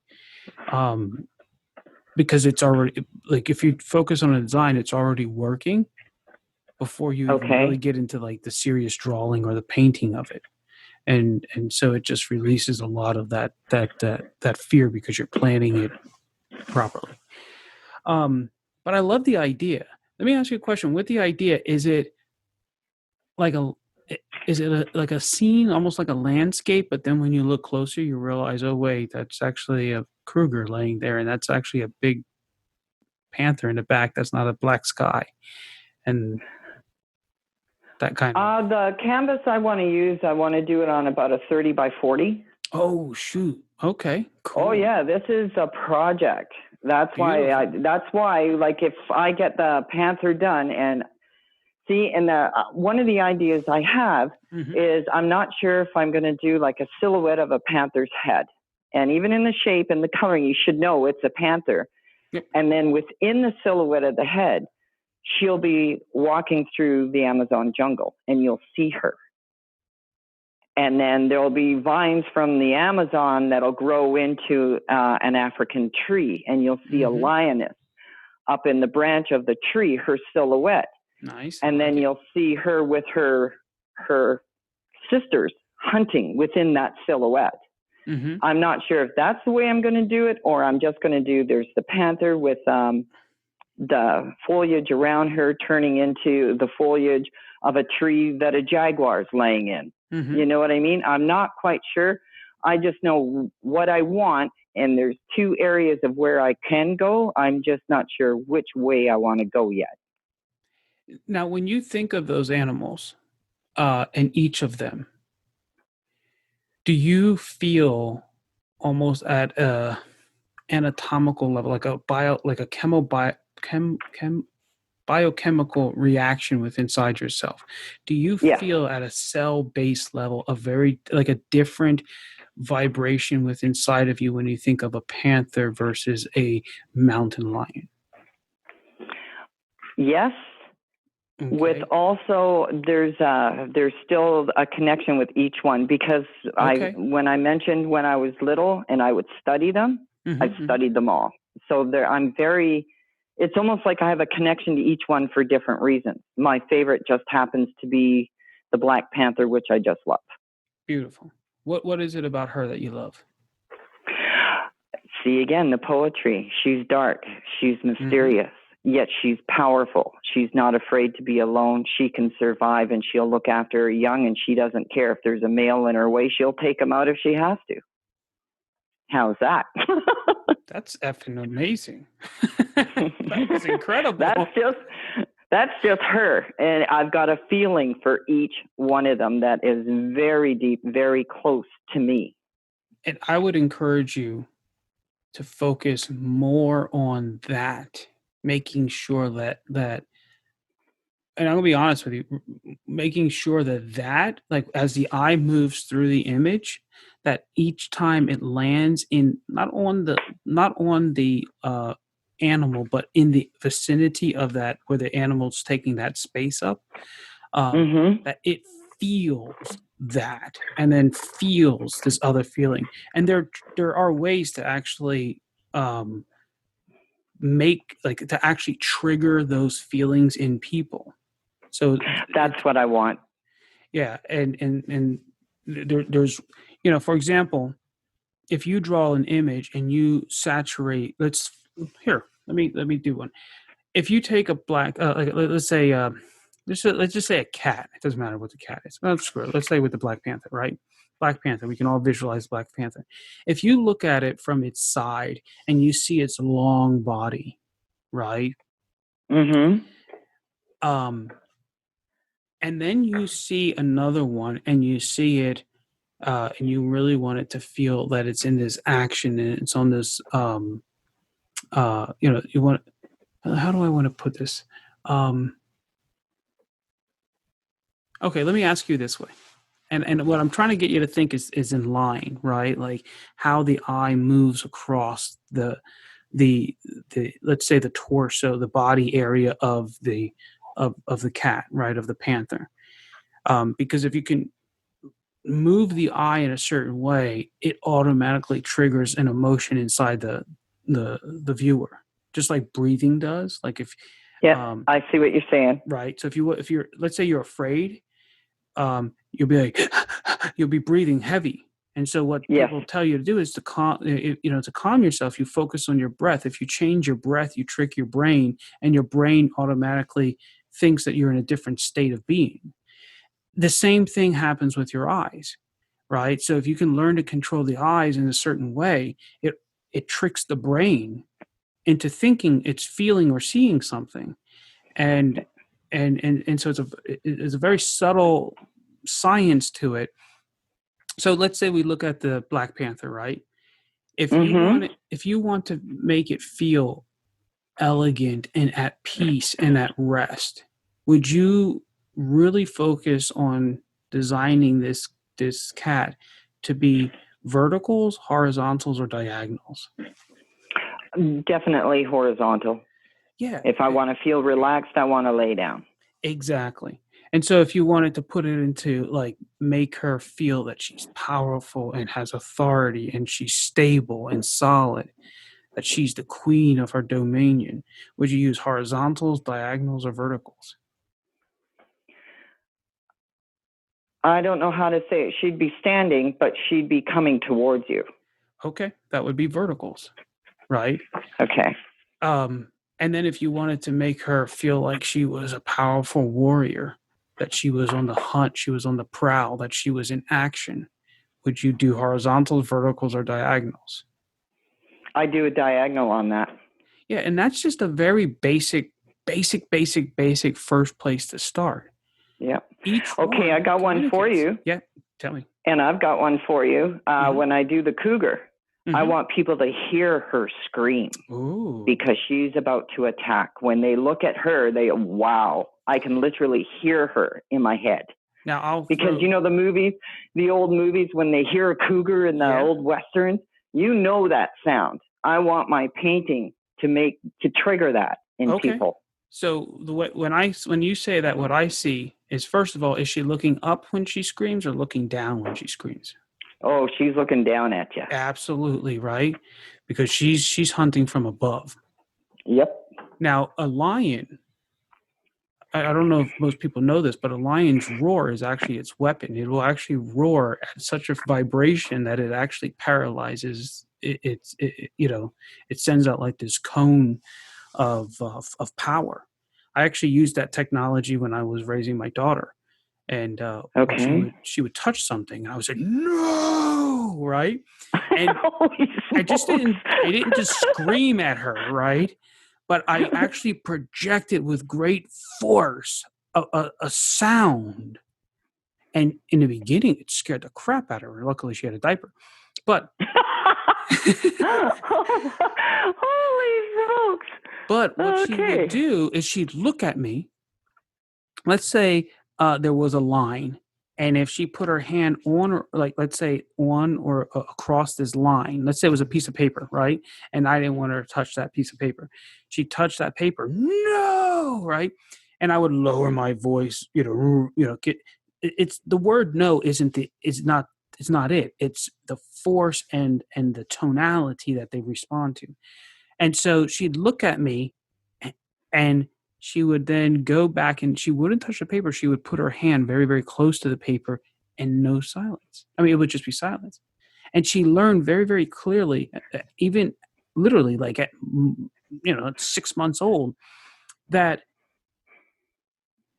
Because it's already, like, if you focus on a design, it's already working before you even really get into like the serious drawing or the painting of it. And so it just releases a lot of that fear because you're planning it properly. But I love the idea. Let me ask you a question. With the idea, is it like a scene, almost like a landscape, but then when you look closer, you realize, oh wait, that's actually a Kruger laying there, and that's actually a big panther in the back. That's not a black sky, and that kind of. The canvas I want to use, I want to do it on about a 30 by 40. Oh shoot! Okay, cool. Oh yeah, this is a project. That's why, like, if I get the panther done, and see, and one of the ideas I have is I'm not sure if I'm going to do like a silhouette of a panther's head. And even in the shape and the coloring, you should know it's a panther. Yep. And then within the silhouette of the head, she'll be walking through the Amazon jungle, and you'll see her. And then there'll be vines from the Amazon that'll grow into an African tree, and you'll see a lioness up in the branch of the tree, her silhouette. Nice. And then you'll see her with her sisters hunting within that silhouette. I'm not sure if that's the way I'm going to do it, or I'm just going to do, there's the panther with the foliage around her turning into the foliage of a tree that a jaguar's laying in. You know what I mean? I'm not quite sure. I just know what I want, and there's two areas of where I can go. I'm just not sure which way I want to go yet. Now, when you think of those animals, and each of them, do you feel almost at a anatomical level, like a biochemical reaction within inside yourself? Do you feel at a cell-based level a different vibration within inside of you when you think of a panther versus a mountain lion? Yes. Okay. With also, there's still a connection with each one, because when I mentioned when I was little and I would study them, I've studied them all. So it's almost like I have a connection to each one for different reasons. My favorite just happens to be the Black Panther, which I just love. Beautiful. What is it about her that you love? see again the poetry. She's dark. She's mysterious. Yet she's powerful. She's not afraid to be alone. She can survive, and she'll look after her young, and she doesn't care if there's a male in her way. She'll take him out if she has to. How's that? That's effing amazing. That was incredible. That's just her. And I've got a feeling for each one of them that is very deep, very close to me. And I would encourage you to focus more on that, making sure that and I'm gonna be honest with you, making sure that like as the eye moves through the image, that each time it lands in not on the animal, but in the vicinity of that where the animal's taking that space up, that it feels that and then feels this other feeling. And there are ways to actually make like to actually trigger those feelings in people. So that's what I want. Yeah, and there's for example, if you draw an image and you saturate, let me do one. If you take a black, let's say, let's just say a cat. It doesn't matter what the cat is. Well, screw it. Let's say with the Black Panther, right? Black Panther. We can all visualize Black Panther. If you look at it from its side and you see its long body, right? And then you see another one and you see it and you really want it to feel that it's in this action and it's on this you want, how do I want to put this? Okay, let me ask you this way. And what I'm trying to get you to think is in line, right? Like how the eye moves across the let's say the torso, the body area of the cat, right, of the panther. Because if you can move the eye in a certain way, it automatically triggers an emotion inside the viewer, just like breathing does. Like if I see what you're saying. Right. So if you're let's say you're afraid, you'll be like you'll be breathing heavy. And so what people tell you to do is to calm yourself. You focus on your breath. If you change your breath, you trick your brain, and your brain automatically thinks that you're in a different state of being. The same thing happens with your eyes, right? So if you can learn to control the eyes in a certain way, it tricks the brain into thinking it's feeling or seeing something. And so it's a very subtle science to it. So let's say we look at the Black Panther, right? If you want to make it feel elegant and at peace and at rest, would you really focus on designing this cat to be verticals, horizontals, or diagonals? Definitely horizontal. Yeah. If I want to feel relaxed, I want to lay down. Exactly. And so if you wanted to put it into like make her feel that she's powerful and has authority and she's stable and solid, that she's the queen of her dominion, would you use horizontals, diagonals, or verticals? I don't know how to say it. She'd be standing, but she'd be coming towards you. Okay, that would be verticals, right? Okay. And then if you wanted to make her feel like she was a powerful warrior, that she was on the hunt, she was on the prowl, that she was in action, would you do horizontals, verticals, or diagonals? I do a diagonal on that. Yeah, and that's just a very basic first place to start. Yeah. Okay, I got one for you. Yeah, tell me. And I've got one for you. When I do the cougar, I want people to hear her scream. Ooh. Because she's about to attack. When they look at her, they wow. I can literally hear her in my head. Now because you know the old movies, when they hear a cougar in the old westerns, you know that sound. I want my painting to trigger that in people. So when you say that, what I see is, first of all, is she looking up when she screams or looking down when she screams? Oh, she's looking down at you. Absolutely, right? Because she's hunting from above. Yep. Now, a lion, I don't know if most people know this, but a lion's roar is actually its weapon. It will actually roar at such a vibration that it actually paralyzes it sends out like this cone of power. I actually used that technology when I was raising my daughter, and when Okay. she would touch something, I would say no, right? And Holy smokes. I didn't just scream at her, right? But I actually projected with great force a sound. And in the beginning, it scared the crap out of her. Luckily, she had a diaper. But Holy smokes. but what she would Okay. do is she'd look at me. Let's say there was a line, and if she put her hand on, or like let's say on or across this line, let's say it was a piece of paper, right? And I didn't want her to touch that piece of paper. She touched that paper, no, right? And I would lower my voice, it's the word no it's not it. It's the force and the tonality that they respond to. And so she'd look at me and she would then go back and she wouldn't touch the paper. She would put her hand very, very close to the paper and no silence. I mean, it would just be silence. And she learned very, very clearly, even literally like at, 6 months old, that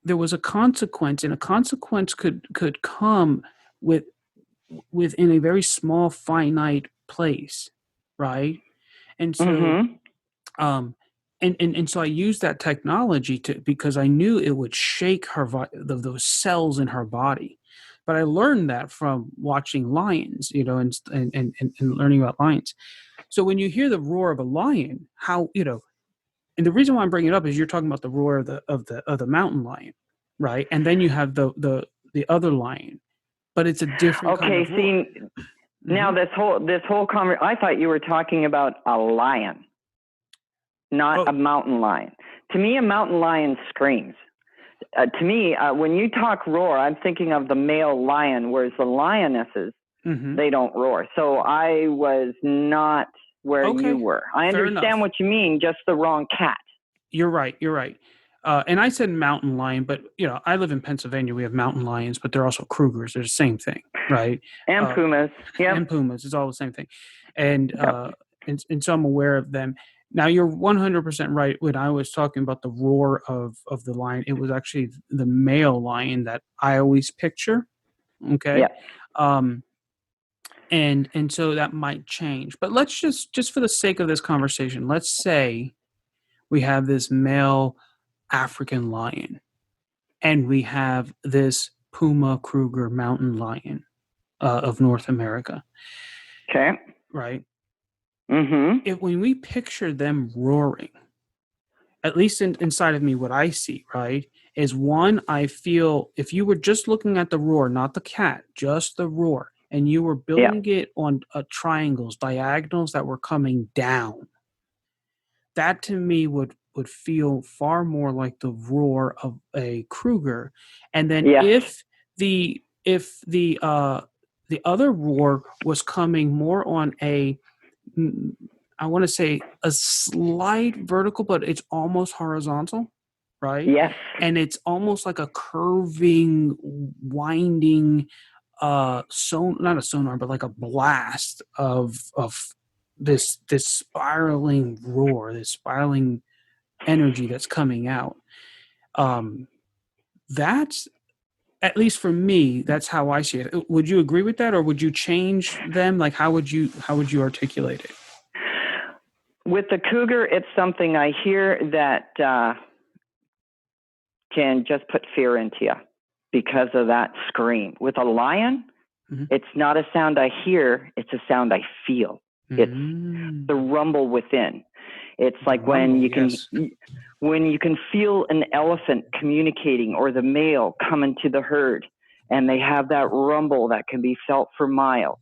there was a consequence, and a consequence could come within a very small, finite place, right? And so Mm-hmm. And so I used that technology because I knew it would shake those cells in her body. But I learned that from watching lions, and learning about lions. So when you hear the roar of a lion, and the reason why I'm bringing it up is you're talking about the roar of the mountain lion, right? And then you have the other lion, but it's a different kind Okay, of roar. see, now this whole conversation, I thought you were talking about a lion, not a mountain lion. To me, a mountain lion screams. To me, when you talk roar, I'm thinking of the male lion, whereas the lionesses, they don't roar. So I was not where you were. I understand what you mean, just the wrong cat. You're right. And I said mountain lion, but I live in Pennsylvania. We have mountain lions, but they're also Krugers. They're the same thing, right? And pumas. Yeah. And pumas. It's all the same thing. And so I'm aware of them. Now you're 100% right. When I was talking about the roar of the lion, it was actually the male lion that I always picture. Okay. Yeah. And so that might change. But let's just for the sake of this conversation, let's say we have this male African lion, and we have this Puma Kruger mountain lion of North America. Okay. Right? Mm-hmm. When we picture them roaring, at least inside of me, what I see, right, is one, I feel if you were just looking at the roar, not the cat, just the roar, and you were building it on triangles, diagonals that were coming down, that to me would feel far more like the roar of a Kruger. And then if the other roar was coming more on I want to say a slight vertical, but it's almost horizontal, right? Yes. And it's almost like a curving, winding, not a sonar, but like a blast of this spiraling roar, this spiraling energy that's coming out. That's, at least for me, that's how I see it. Would you agree with that, or would you change them? Like, how would you articulate it? With the cougar, it's something I hear that can just put fear into you because of that scream. With a lion, it's not a sound I hear, it's a sound I feel. It's the rumble within. It's like when you can feel an elephant communicating, or the male coming to the herd, and they have that rumble that can be felt for miles.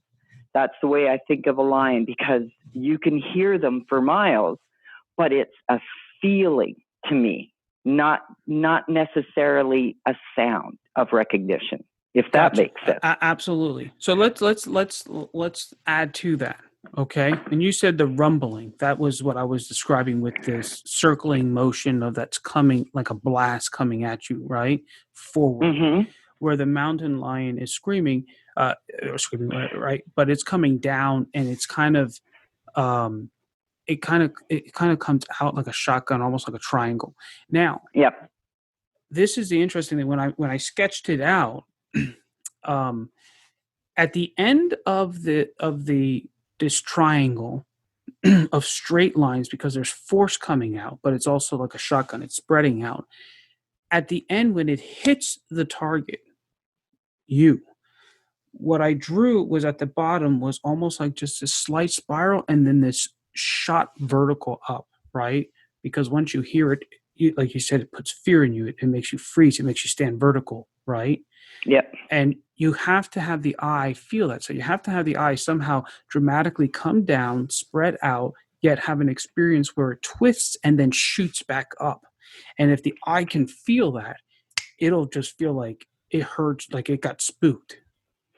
That's the way I think of a lion, because you can hear them for miles, but it's a feeling to me, not necessarily a sound of recognition, if that makes sense. Absolutely. So let's add to that. Okay. And you said the rumbling. That was what I was describing with this circling motion of that's coming like a blast coming at you, right? Forward. Where the mountain lion is screaming, right? But it's coming down, and it's kind of it kind of comes out like a shotgun, almost like a triangle. Now, Yep. this is the interesting thing. When I sketched it out, at the end of this triangle of straight lines, because there's force coming out, but it's also like a shotgun. It's spreading out. At the end, when it hits the target, what I drew was at the bottom was almost like just a slight spiral and then this shot vertical up, right? Because once you hear it, like you said, it puts fear in you. It makes you freeze. It makes you stand vertical, right? Yep. And you have to have the eye feel that. So you have to have the eye somehow dramatically come down, spread out, yet have an experience where it twists and then shoots back up. And if the eye can feel that, it'll just feel like it hurts, like it got spooked,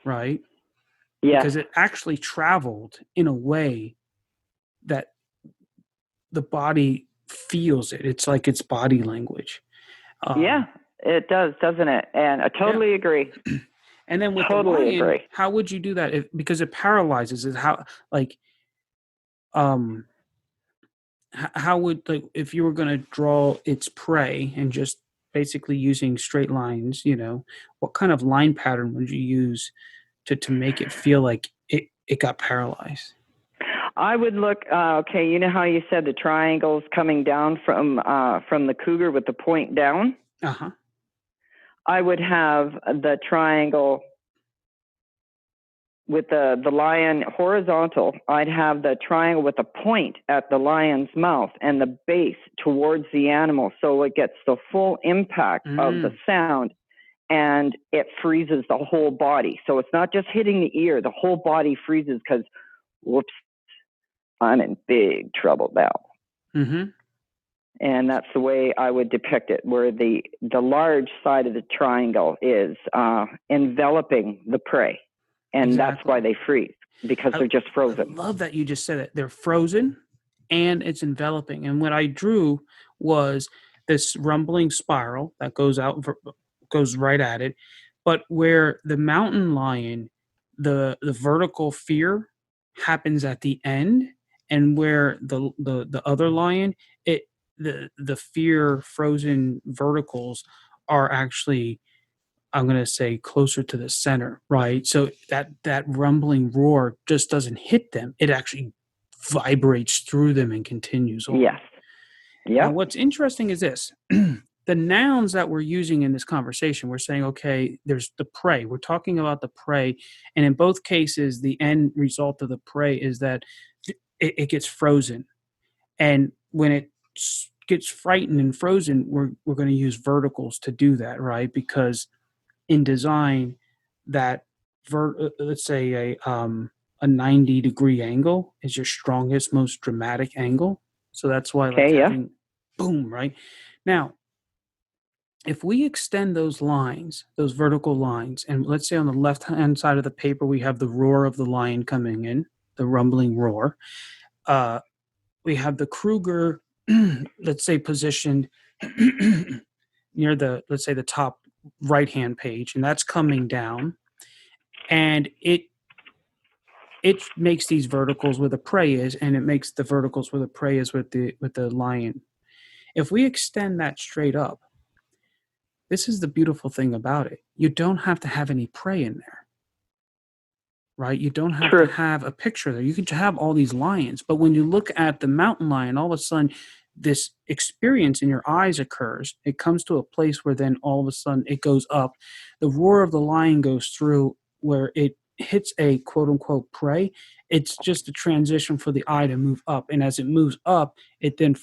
right? Yes. Because it actually traveled in a way that the body feels it. It's like its body language. Yeah, it does, doesn't it? And I totally agree. And then with Totally the lion, agree. how would you do that? Because it paralyzes it. How would, like, if you were going to draw its prey and just basically using straight lines, what kind of line pattern would you use to make it feel like it got paralyzed? I would look. Okay, you know how you said the triangles coming down from the cougar with the point down. I would have the triangle with the lion horizontal. I'd have the triangle with a point at the lion's mouth and the base towards the animal, so it gets the full impact of the sound, and it freezes the whole body. So it's not just hitting the ear; the whole body freezes because, whoops, I'm in big trouble now. Mm-hmm. And that's the way I would depict it, where the large side of the triangle is enveloping the prey. And Exactly. That's why they freeze, because they're just frozen. I love that you just said it. They're frozen and it's enveloping. And what I drew was this rumbling spiral that goes right at it. But where the mountain lion, the vertical fear happens at the end, and where the other lion, the fear frozen verticals are actually, I'm going to say, closer to the center, right? So that rumbling roar just doesn't hit them. It actually vibrates through them and continues on. Yes. Yeah. Now, what's interesting is this. The nouns that we're using in this conversation, we're saying, okay, there's the prey. We're talking about the prey. And in both cases, the end result of the prey is that it gets frozen. And when it gets frightened and frozen, we're going to use verticals to do that, right? Because in design, that let's say a 90-degree angle is your strongest, most dramatic angle. So that's why having boom, right? Now, if we extend those lines, those vertical lines, and let's say on the left-hand side of the paper, we have the roar of the lion coming in, the rumbling roar. We have the Kruger, let's say, positioned near let's say the top right-hand page, and that's coming down, and it makes these verticals where the prey is, and it makes the verticals where the prey is with the lion. If we extend that straight up, this is the beautiful thing about it. You don't have to have any prey in there, right? You don't have to have a picture there. You can have all these lions, but when you look at the mountain lion, all of a sudden this experience in your eyes occurs. It comes to a place where then all of a sudden it goes up. The roar of the lion goes through where it hits a quote unquote prey. It's just a transition for the eye to move up. And as it moves up, it then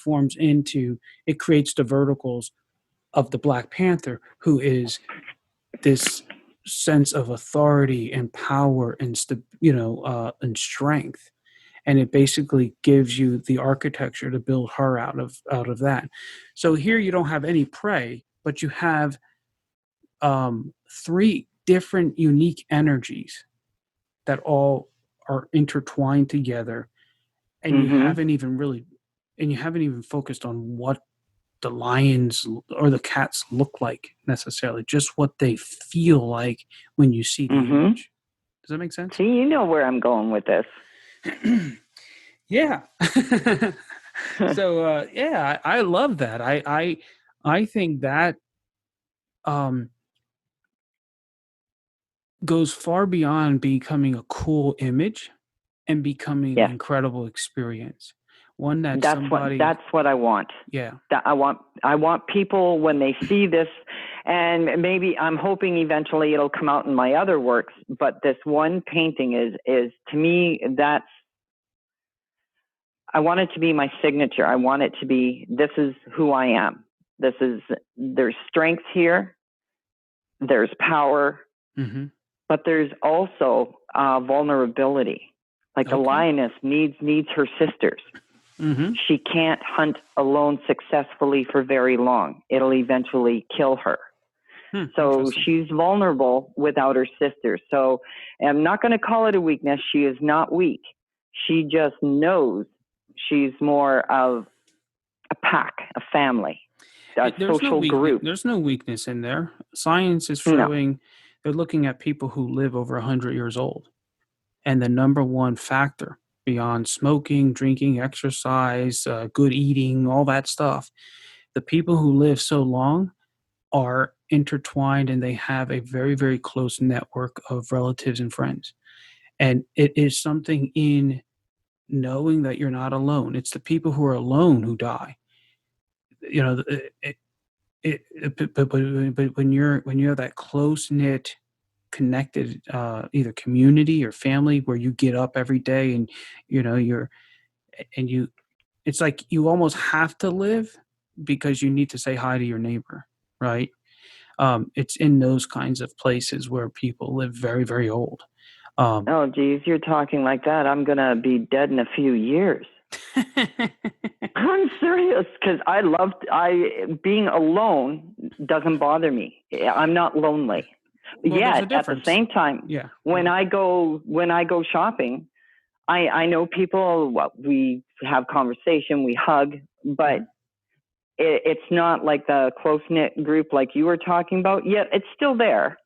it creates the verticals of the Black Panther, who is this sense of authority and power and and strength. And it basically gives you the architecture to build her out of that. So here you don't have any prey, but you have three different unique energies that all are intertwined together, and you haven't even focused on what the lions or the cats look like necessarily, just what they feel like when you see the image. Does that make sense? See, you know where I'm going with this. Yeah. So yeah, I love that. I think that um goes far beyond becoming a cool image and becoming an Yes. incredible experience. One that That's somebody, what I want. yeah. That I want people when they see this, and maybe I'm hoping eventually it'll come out in my other works, but this one painting is to me, that's, I want it to be my signature. I want it to be, this is who I am. There's strength here, there's power, Hmm. but there's also vulnerability. Like the Okay. lioness needs her sisters. Hmm. She can't hunt alone successfully for very long. It'll eventually kill her. So Interesting. she's vulnerable without her sisters. So I'm not going to call it a weakness. She is not weak. She just knows she's more of a pack, a family, a There's no social weakness. group. There's no weakness in there. Science is No. showing they're looking at people who live over 100 years old, and the number one factor beyond smoking, drinking, exercise, good eating, all that stuff, the people who live so long are intertwined and they have a very, very close network of relatives and friends. And it is something in knowing that you're not alone. It's the people who are alone who die. You know, but when you have that close knit, connected either community or family where you get up every day and you know you it's like you almost have to live because you need to say hi to your neighbor, right? It's in those kinds of places where people live very, very old. Um, Oh, geez, you're talking like that. I'm going to be dead in a few years. I'm serious because being alone doesn't bother me. I'm not lonely. well, there's a Yet at the difference. same time, Yeah. when I go shopping, I know people. Well, we have conversation, we hug, but it's not like the close knit group like you were talking about. Yet it's still there.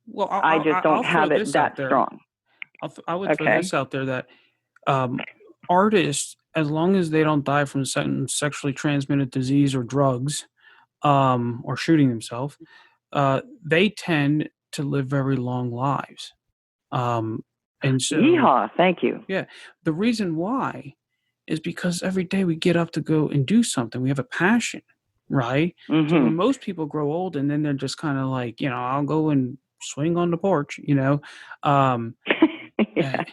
Well, I just I'll don't throw have it this out that there. strong. I would throw Okay. this out there that artists, as long as they don't die from sexually transmitted disease or drugs, or shooting themselves, they tend to live very long lives. Um, and so, Yeehaw! Thank you. yeah, the reason why is because every day we get up to go and do something. We have a passion, right? So when Mm-hmm. most people grow old and then they're just kind of like, I'll go and swing on the porch, um, eh, Yeah.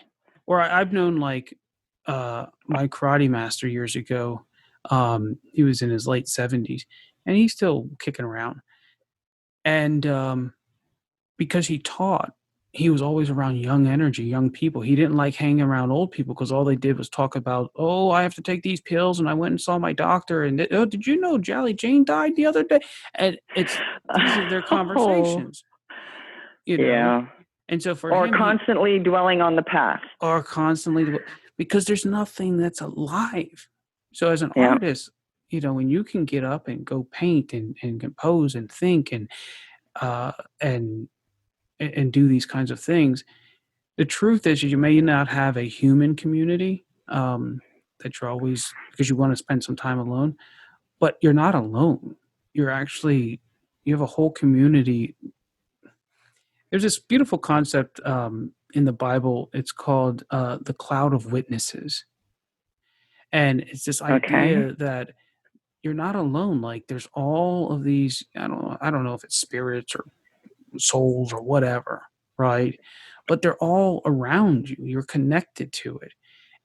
or I've known like my karate master years ago. He was in his late 70s and he's still kicking around. And because he taught, he was always around young energy, young people. He didn't like hanging around old people because all they did was talk about, oh, I have to take these pills, and I went and saw my doctor, and oh, did you know Jolly Jane died the other day? And these are their Oh, conversations, you know. yeah. And so for Or him, he constantly dwelling on the past. are constantly because there's nothing that's alive. So as an Yeah. artist, when you can get up and go paint and compose and think uh, and and do these kinds of things. The truth is, you may not have a human community that you're always because you want to spend some time alone, but you're not alone. You're actually you have a whole community. There's this beautiful concept in the Bible. It's called the cloud of witnesses, and it's this Okay. idea that you're not alone. Like there's all of these. I don't know if it's spirits or souls or whatever, right? But they're all around you. You're connected to it.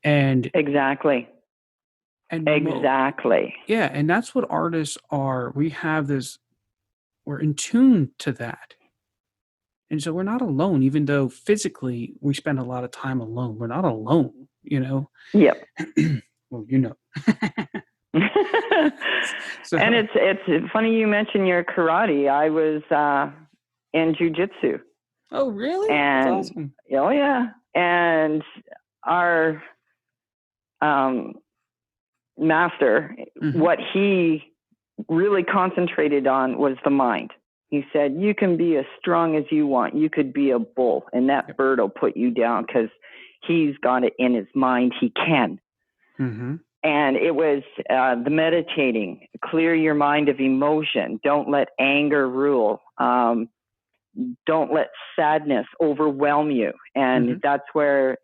And Exactly. and Exactly. yeah, and that's what artists are. We have this we're in tune to that. And so we're not alone, even though physically we spend a lot of time alone. We're not alone. Yep. Well, you know. So And it's funny you mentioned your karate. I was in jujitsu, oh really? That's and awesome. oh yeah, and our master, Mm-hmm. what he really concentrated on was the mind. He said, you can be as strong as you want. You could be a bull, and that bird will put you down because he's got it in his mind he can. Mm-hmm. And it was the meditating, clear your mind of emotion. Don't let anger rule. Don't let sadness overwhelm you. And Mm-hmm. that's where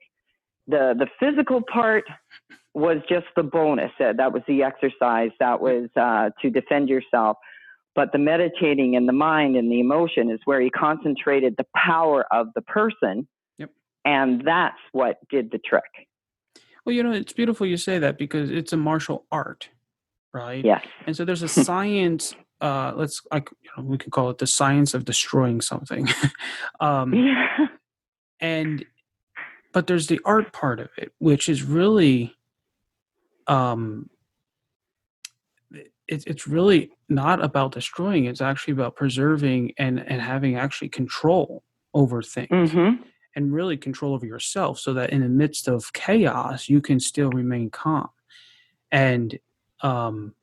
the physical part was just the bonus. That was the exercise. That was to defend yourself. But the meditating and the mind and the emotion is where he concentrated the power of the person. Yep. And that's what did the trick. Well, it's beautiful you say that because it's a martial art, right? Yes. And so there's a science. We could call it the science of destroying something. Yeah. But there's the art part of it, which is really, it's really not about destroying. It's actually about preserving and having actually control over things. Mm-hmm. And really control over yourself so that in the midst of chaos, you can still remain calm. And part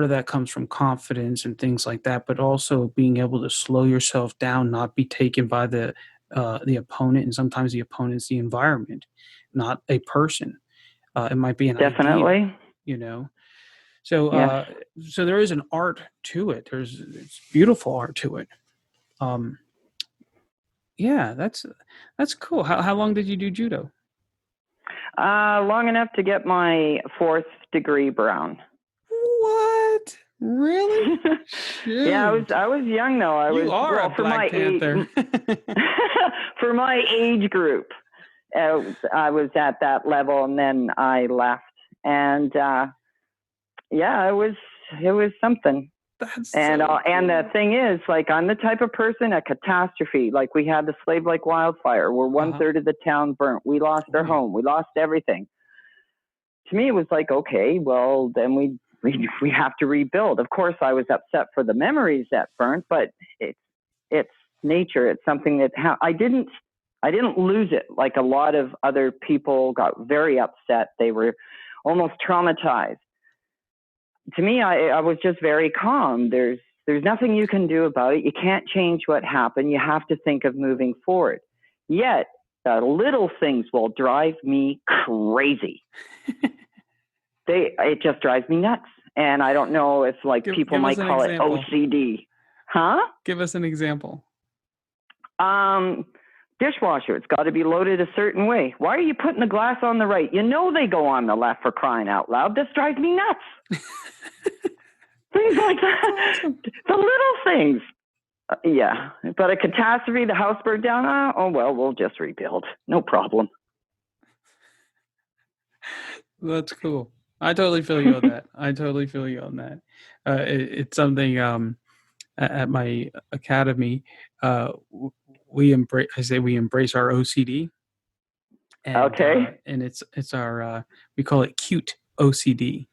of that comes from confidence and things like that, but also being able to slow yourself down, not be taken by the opponent. And sometimes the opponent is the environment, not a person. It might be an Definitely. idea, So, Yes. so there is an art to it. It's beautiful art to it. Yeah, that's cool. How long did you do judo? Long enough to get my 4th degree brown. What? Really? Shoot. Yeah, I was young though. You are a for Black Panther. For my age group, I was at that level, and then I left. And yeah, it was something. And so and the thing is, like, I'm the type of person, a catastrophe. Like, we had the Slave Like Wildfire, where 1/3 of the town burnt. We lost our home. We lost everything. To me, it was like, okay, well, then we have to rebuild. Of course, I was upset for the memories that burnt, but it's nature. It's something that I didn't lose it like a lot of other people got very upset. They were almost traumatized. To me, I was just very calm. There's nothing you can do about it. You can't change what happened. You have to think of moving forward. Yet, the little things will drive me crazy. It just drives me nuts. And I don't know if people might call it OCD. Huh? Give us an example. Dishwasher, it's got to be loaded a certain way. Why are you putting the glass on the right? They go on the left, for crying out loud. This drives me nuts. Things like that. Awesome. The little things. Yeah. But a catastrophe, the house burned down. Oh, well, we'll just rebuild. No problem. That's cool. I totally feel you on that. It's something at my academy, we embrace our OCD. And, okay. And it's our we call it cute OCD.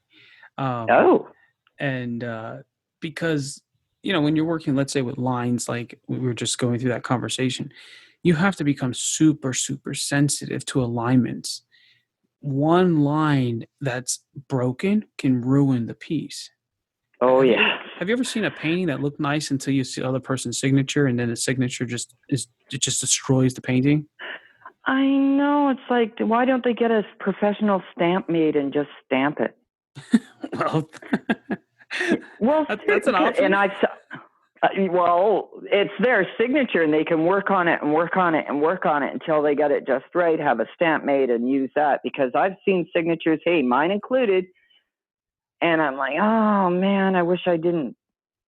And because when you're working, let's say, with lines, like we were just going through that conversation, you have to become super, super sensitive to alignments. One line that's broken can ruin the piece. Oh, yeah. Have you ever seen a painting that looked nice until you see the other person's signature, and then the signature just destroys the painting? I know. It's like, why don't they get a professional stamp made and just stamp it? Well, that's an option. And it's their signature, and they can work on it and work on it and work on it until they get it just right, have a stamp made and use that. Because I've seen signatures, hey, mine included, and I'm like, oh man, I wish I didn't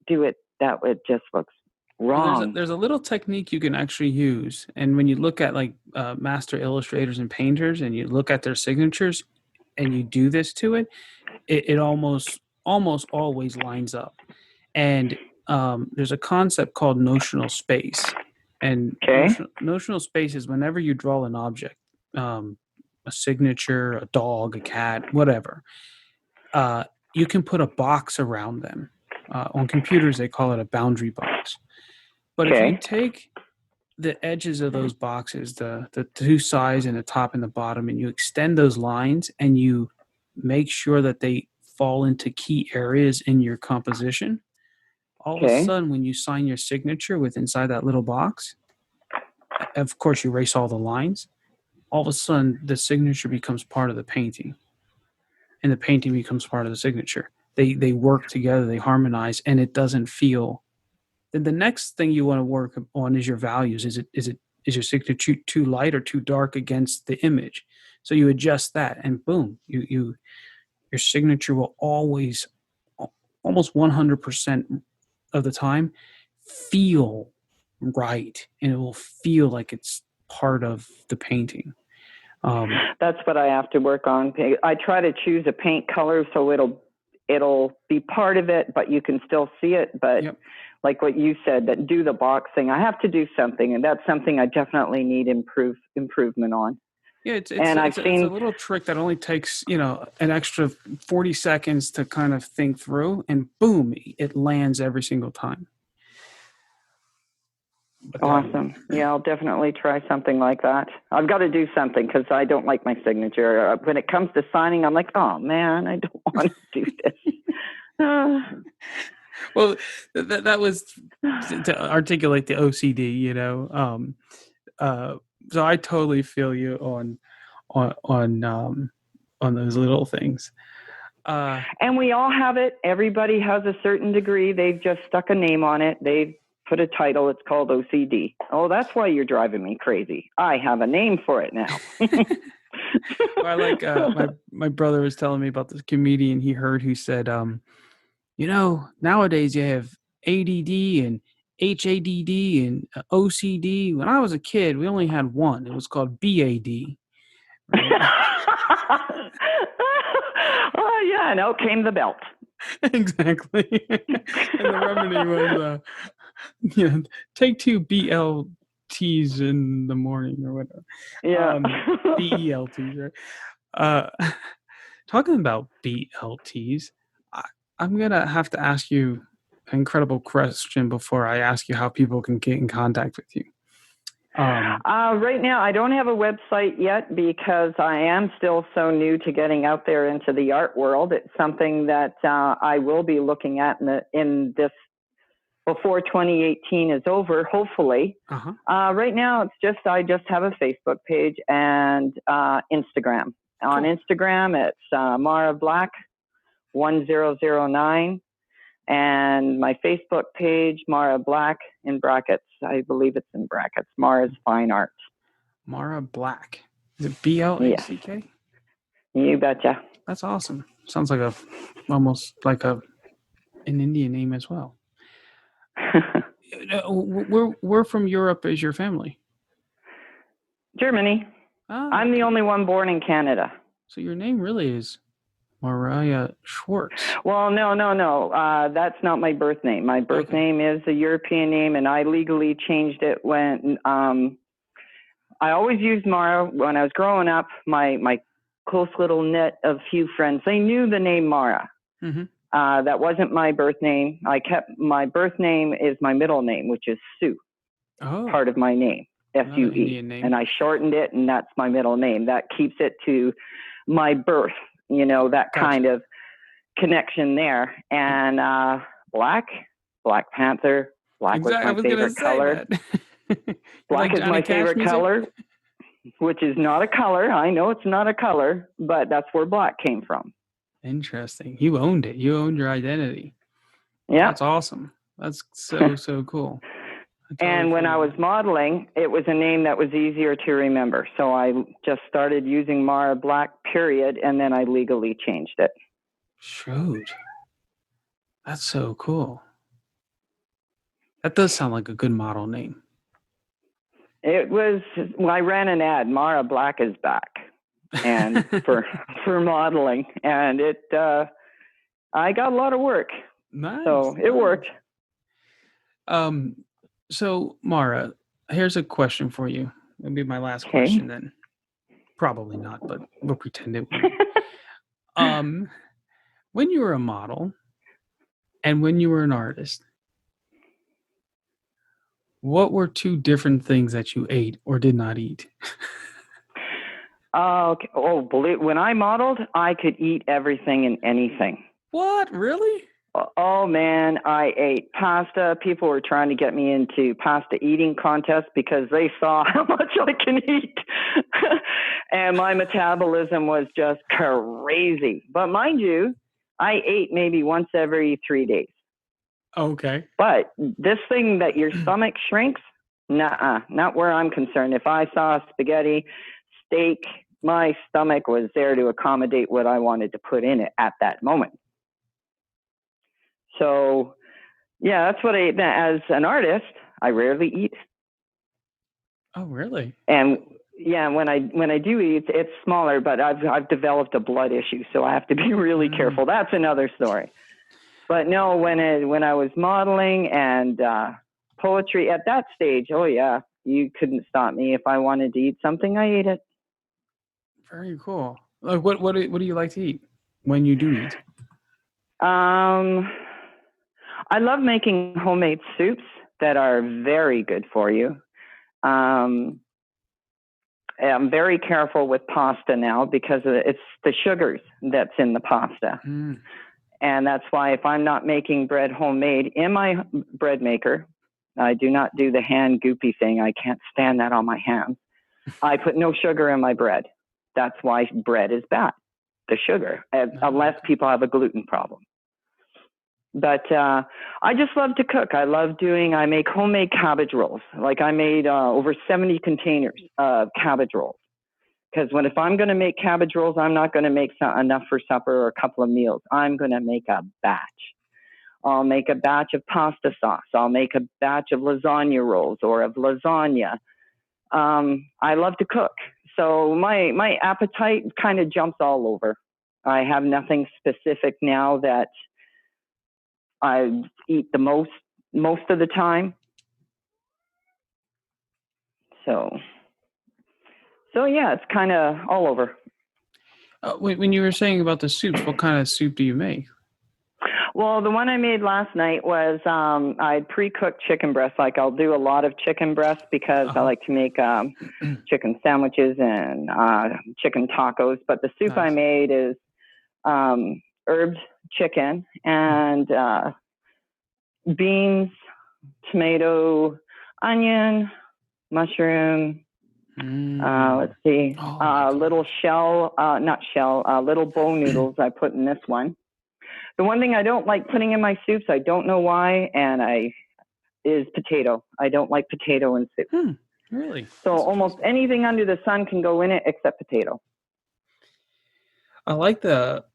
do it that way. It just looks wrong. Well, there's a little technique you can actually use, and when you look at master illustrators and painters, and you look at their signatures, and you do this to it, it almost always lines up. And there's a concept called notional space, and notional space is whenever you draw an object, a signature, a dog, a cat, whatever, you can put a box around them. On computers, they call it a boundary box. But if you take the edges of those boxes, the two sides and the top and the bottom, and you extend those lines and you make sure that they fall into key areas in your composition, all of a sudden when you sign your signature with inside that little box, of course you erase all the lines, all of a sudden the signature becomes part of the painting, and the painting becomes part of the signature. They work together, they harmonize, and it doesn't feel. Then the next thing you want to work on is your values. Is your signature too light or too dark against the image? So you adjust that, and boom, your signature will always, almost 100% of the time, feel right, and it will feel like it's part of the painting. That's what I have to work on. I try to choose a paint color so it'll be part of it, but you can still see it. But yep. Like what you said, that do the box thing, I have to do something, and that's something I definitely need improvement on. Yeah, it's a little trick that only takes, an extra 40 seconds to kind of think through, and boom, it lands every single time. Awesome. Yeah, I'll definitely try something like that. I've got to do something because I don't like my signature. When it comes to signing, I'm like, oh, man, I don't want to do this. Well, that was to articulate the OCD, so I totally feel you on those little things. And we all have it. Everybody has a certain degree. They've just stuck a name on it. They've put a title. It's called OCD. Oh, that's why you're driving me crazy. I have a name for it now. I like my brother was telling me about this comedian he heard who said, nowadays you have ADD and HADD and OCD. When I was a kid, we only had one. It was called BAD. Right? Oh, yeah, and out came the belt. Exactly. And the remedy was, take 2 BLTs in the morning or whatever. Yeah. BELTs, right? Talking about BLTs, I'm going to have to ask you an incredible question before I ask you how people can get in contact with you. Right now, I don't have a website yet because I am still so new to getting out there into the art world. It's something that I will be looking at in this before 2018 is over, hopefully. Right now, I just have a Facebook page and Instagram. Cool. On Instagram, it's Mara Black 1009. And my Facebook page, Mara Black, in brackets. I believe it's in brackets. Mara's Fine Art. Mara Black. Is it BLACK? Yes. You betcha. That's awesome. Sounds like almost like an Indian name as well. Where from Europe is your family? Germany. Oh, I'm the only one born in Canada. So your name really is Mariah Schwartz. Well, no. That's not my birth name. My birth name is a European name, and I legally changed it when I always used Mara when I was growing up. My close little knit of few friends, they knew the name Mara. Mm-hmm. That wasn't my birth name. My birth name is my middle name, which is Sue. Oh. Part of my name, SUE. And I shortened it, and that's my middle name. That keeps it to my birth. That kind of connection there. And Black Panther, black was my favorite color. Black is my favorite color, which is not a color. I know it's not a color, but that's where black came from. Interesting. You owned it. You owned your identity. Yeah. That's awesome. That's so cool. And when I was modeling, it was a name that was easier to remember. So I just started using Mara Black, period, and then I legally changed it. Shoot. That's so cool. That does sound like a good model name. It was, I ran an ad, Mara Black is back, and for modeling. And I got a lot of work. Nice. So it worked. So, Mara, here's a question for you. It'll be my last question then. Probably not, but we'll pretend it will. When you were a model and when you were an artist, what were 2 different things that you ate or did not eat? Okay. Oh, when I modeled, I could eat everything and anything. What? Really? Oh man, I ate pasta. People were trying to get me into pasta eating contests because they saw how much I can eat. And my metabolism was just crazy. But mind you, I ate maybe once every 3 days. Okay. But this thing that your stomach shrinks, nah, not where I'm concerned. If I saw spaghetti, steak, my stomach was there to accommodate what I wanted to put in it at that moment. So, yeah, that's what as an artist, I rarely eat. Oh, really? And yeah, when I do eat, it's smaller, but I've developed a blood issue, so I have to be really careful. That's another story. But no, when I was modeling and poetry at that stage, oh yeah, you couldn't stop me. If I wanted to eat something, I ate it. Very cool. Like, what do you like to eat when you do eat? I love making homemade soups that are very good for you. I'm very careful with pasta now because it's the sugars that's in the pasta. And that's why if I'm not making bread homemade in my bread maker, I do not do the hand goopy thing. I can't stand that on my hands. I put no sugar in my bread. That's why bread is bad, the sugar, unless people have a gluten problem. But I just love to cook. I make homemade cabbage rolls. Like I made over 70 containers of cabbage rolls. Because if I'm going to make cabbage rolls, I'm not going to make enough for supper or a couple of meals. I'm going to make a batch. I'll make a batch of pasta sauce. I'll make a batch of lasagna rolls or of lasagna. I love to cook. So my appetite kind of jumps all over. I have nothing specific now that I eat the most of the time. So yeah, it's kind of all over. When you were saying about the soups, what kind of soup do you make? Well, the one I made last night was I pre-cooked chicken breast. Like I'll do a lot of chicken breast because I like to make chicken sandwiches and chicken tacos. But the soup I made is herbed chicken and beans, tomato, onion, mushroom. Let's see, little little bone noodles I put in this one. The one thing I don't like putting in my soups, I don't know why, is potato. I don't like potato in soup. Really? So almost anything under the sun can go in it except potato. I like the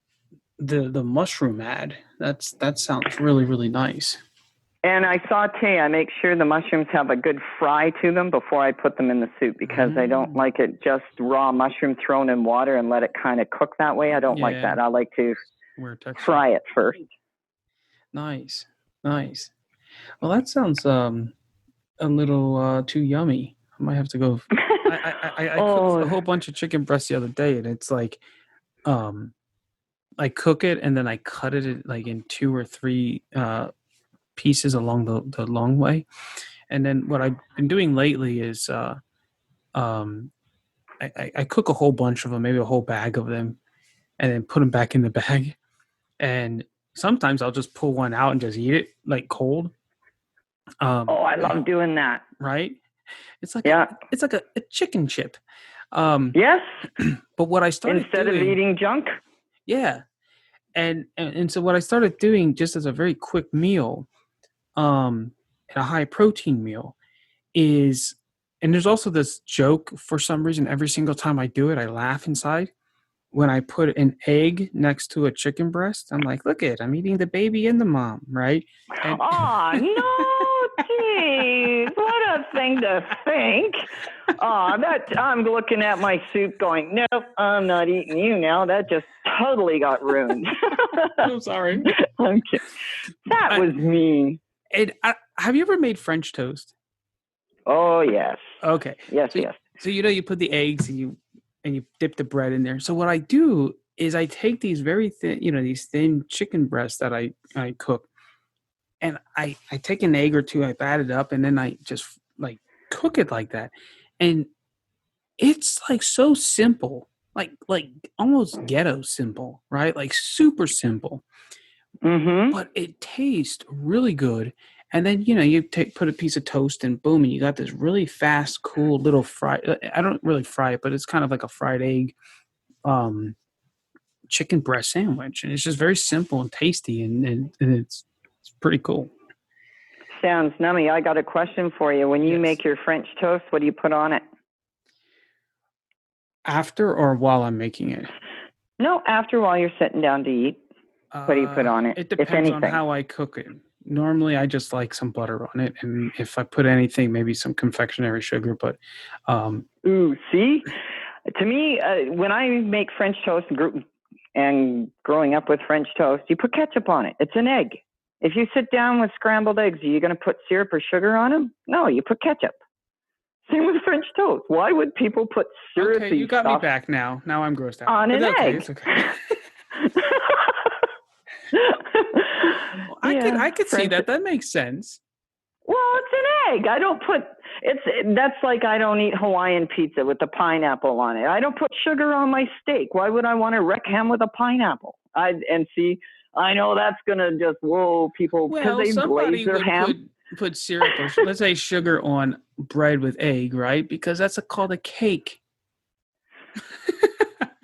mushroom ad. That sounds really, really nice. And I saute. I make sure the mushrooms have a good fry to them before I put them in the soup because I don't like it just raw mushroom thrown in water and let it kind of cook that way. I don't like that. I like to fry it first. Nice. Well, that sounds a little too yummy. I might have to go. I cooked a whole bunch of chicken breast the other day, and it's like, I cook it and then I cut it like in 2 or 3 pieces along the long way, and then what I've been doing lately is I cook a whole bunch of them, maybe a whole bag of them, and then put them back in the bag. And sometimes I'll just pull one out and just eat it like cold. I love doing that. Right? It's like a chicken chip. Yes. But what I started instead of eating junk. Yeah. And so what I started doing just as a very quick meal, and a high protein meal is, and there's also this joke for some reason, every single time I do it, I laugh inside. When I put an egg next to a chicken breast, I'm like, look I'm eating the baby and the mom, right? No, geez, what a thing to think. I'm looking at my soup going, nope, I'm not eating you now. That just totally got ruined. I'm sorry. Okay. That was mean. And have you ever made French toast? Oh, yes. Okay. Yes. So you put the eggs and you dip the bread in there. So what I do is I take these very thin, these thin chicken breasts that I cook, and I take an egg or two, I bat it up, and then I just like cook it like that. And it's like so simple, like almost ghetto simple, right? Like super simple. Mm-hmm. but it tastes really good. And then, you put a piece of toast and boom, and you got this really fast, cool little I don't really fry it, but it's kind of like a fried egg, um, chicken breast sandwich. And it's just very simple and tasty, and it's pretty cool. Sounds nummy. I got a question for you. When you Yes. make your French toast, what do you put on it? After or while I'm making it? No, after, while you're sitting down to eat. What do you put on it, It if depends on anything? how I cook it. Normally, I just like some butter on it, and if I put anything, maybe some confectionery sugar. But Ooh, see? To me, when I make French toast and growing up with French toast, you put ketchup on it. It's an egg. If you sit down with scrambled eggs, are you going to put syrup or sugar on them? No, you put ketchup. Same with French toast. Why would people put syrupy okay, you got me stuff back now. Now I'm grossed out. on an egg? It's okay. Well, I could see that. That makes sense. Well, it's an egg. I don't put that's like I don't eat Hawaiian pizza with the pineapple on it. I don't put sugar on my steak. Why would I want to wreck ham with a pineapple? I know that's gonna just people because Well, they somebody glaze their would ham. put syrup or let's say sugar on bread with egg, right? Because that's called a cake.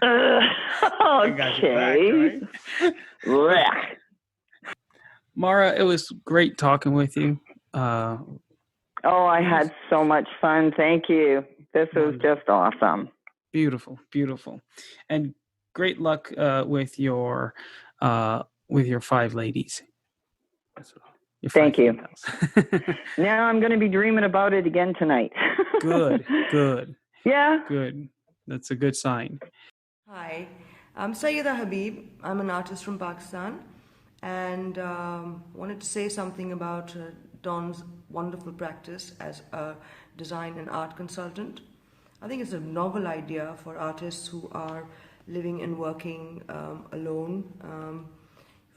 Okay. Right? Mara, it was great talking with you. I had so much fun. Thank you. This was just awesome. Beautiful, beautiful, and great luck with your 5 ladies. Thank you. Now I'm going to be dreaming about it again tonight. Good. Yeah. Good. That's a good sign. Hi, I'm Sayyida Habib. I'm an artist from Pakistan, and wanted to say something about Don's wonderful practice as a design and art consultant. I think it's a novel idea for artists who are living and working alone,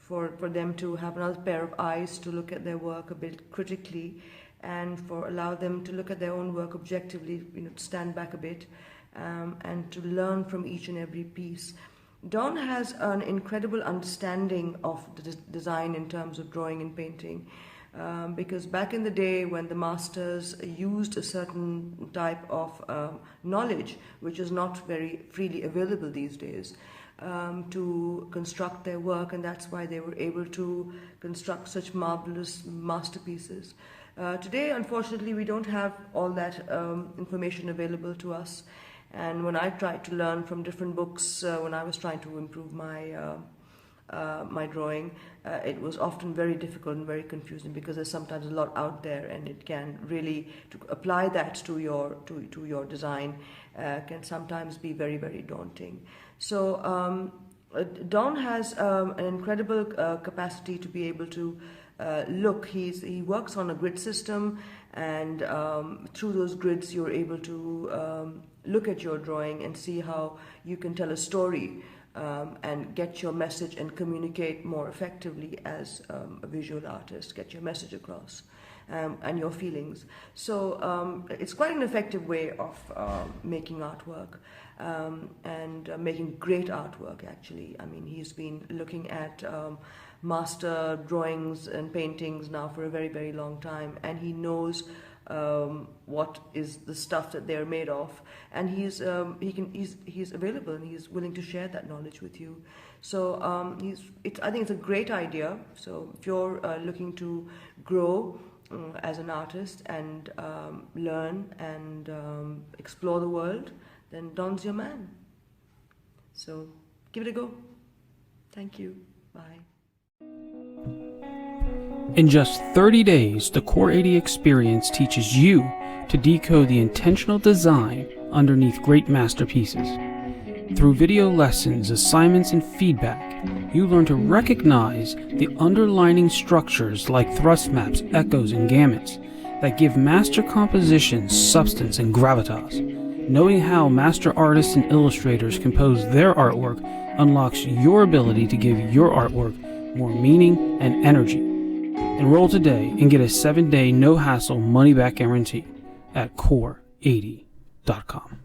for them to have another pair of eyes to look at their work a bit critically, and allow them to look at their own work objectively, to stand back a bit, and to learn from each and every piece. Don has an incredible understanding of the design in terms of drawing and painting, because back in the day when the masters used a certain type of knowledge, which is not very freely available these days, to construct their work, and that's why they were able to construct such marvelous masterpieces. Today, unfortunately, we don't have all that information available to us. And when I tried to learn from different books, when I was trying to improve my drawing, it was often very difficult and very confusing, because there's sometimes a lot out there, and it can really, to apply that to your design, can sometimes be very, very daunting. So Don has an incredible capacity to be able to look. He works on a grid system, and through those grids you're able to look at your drawing and see how you can tell a story, and get your message and communicate more effectively as a visual artist, get your message across, and your feelings. So it's quite an effective way of making artwork, and making great artwork, actually. I mean, he's been looking at master drawings and paintings now for a very, very long time, and he knows what is the stuff that they're made of, and he's available, and he's willing to share that knowledge with you. So I think it's a great idea. So if you're looking to grow as an artist and learn and explore the world, then Don's your man. So give it a go. Thank you. Bye. In just 30 days, the Core 80 experience teaches you to decode the intentional design underneath great masterpieces. Through video lessons, assignments, and feedback, you learn to recognize the underlining structures like thrust maps, echoes, and gamuts that give master compositions substance and gravitas. Knowing how master artists and illustrators compose their artwork unlocks your ability to give your artwork more meaning and energy. Enroll today and get a 7-day no-hassle money-back guarantee at core80.com.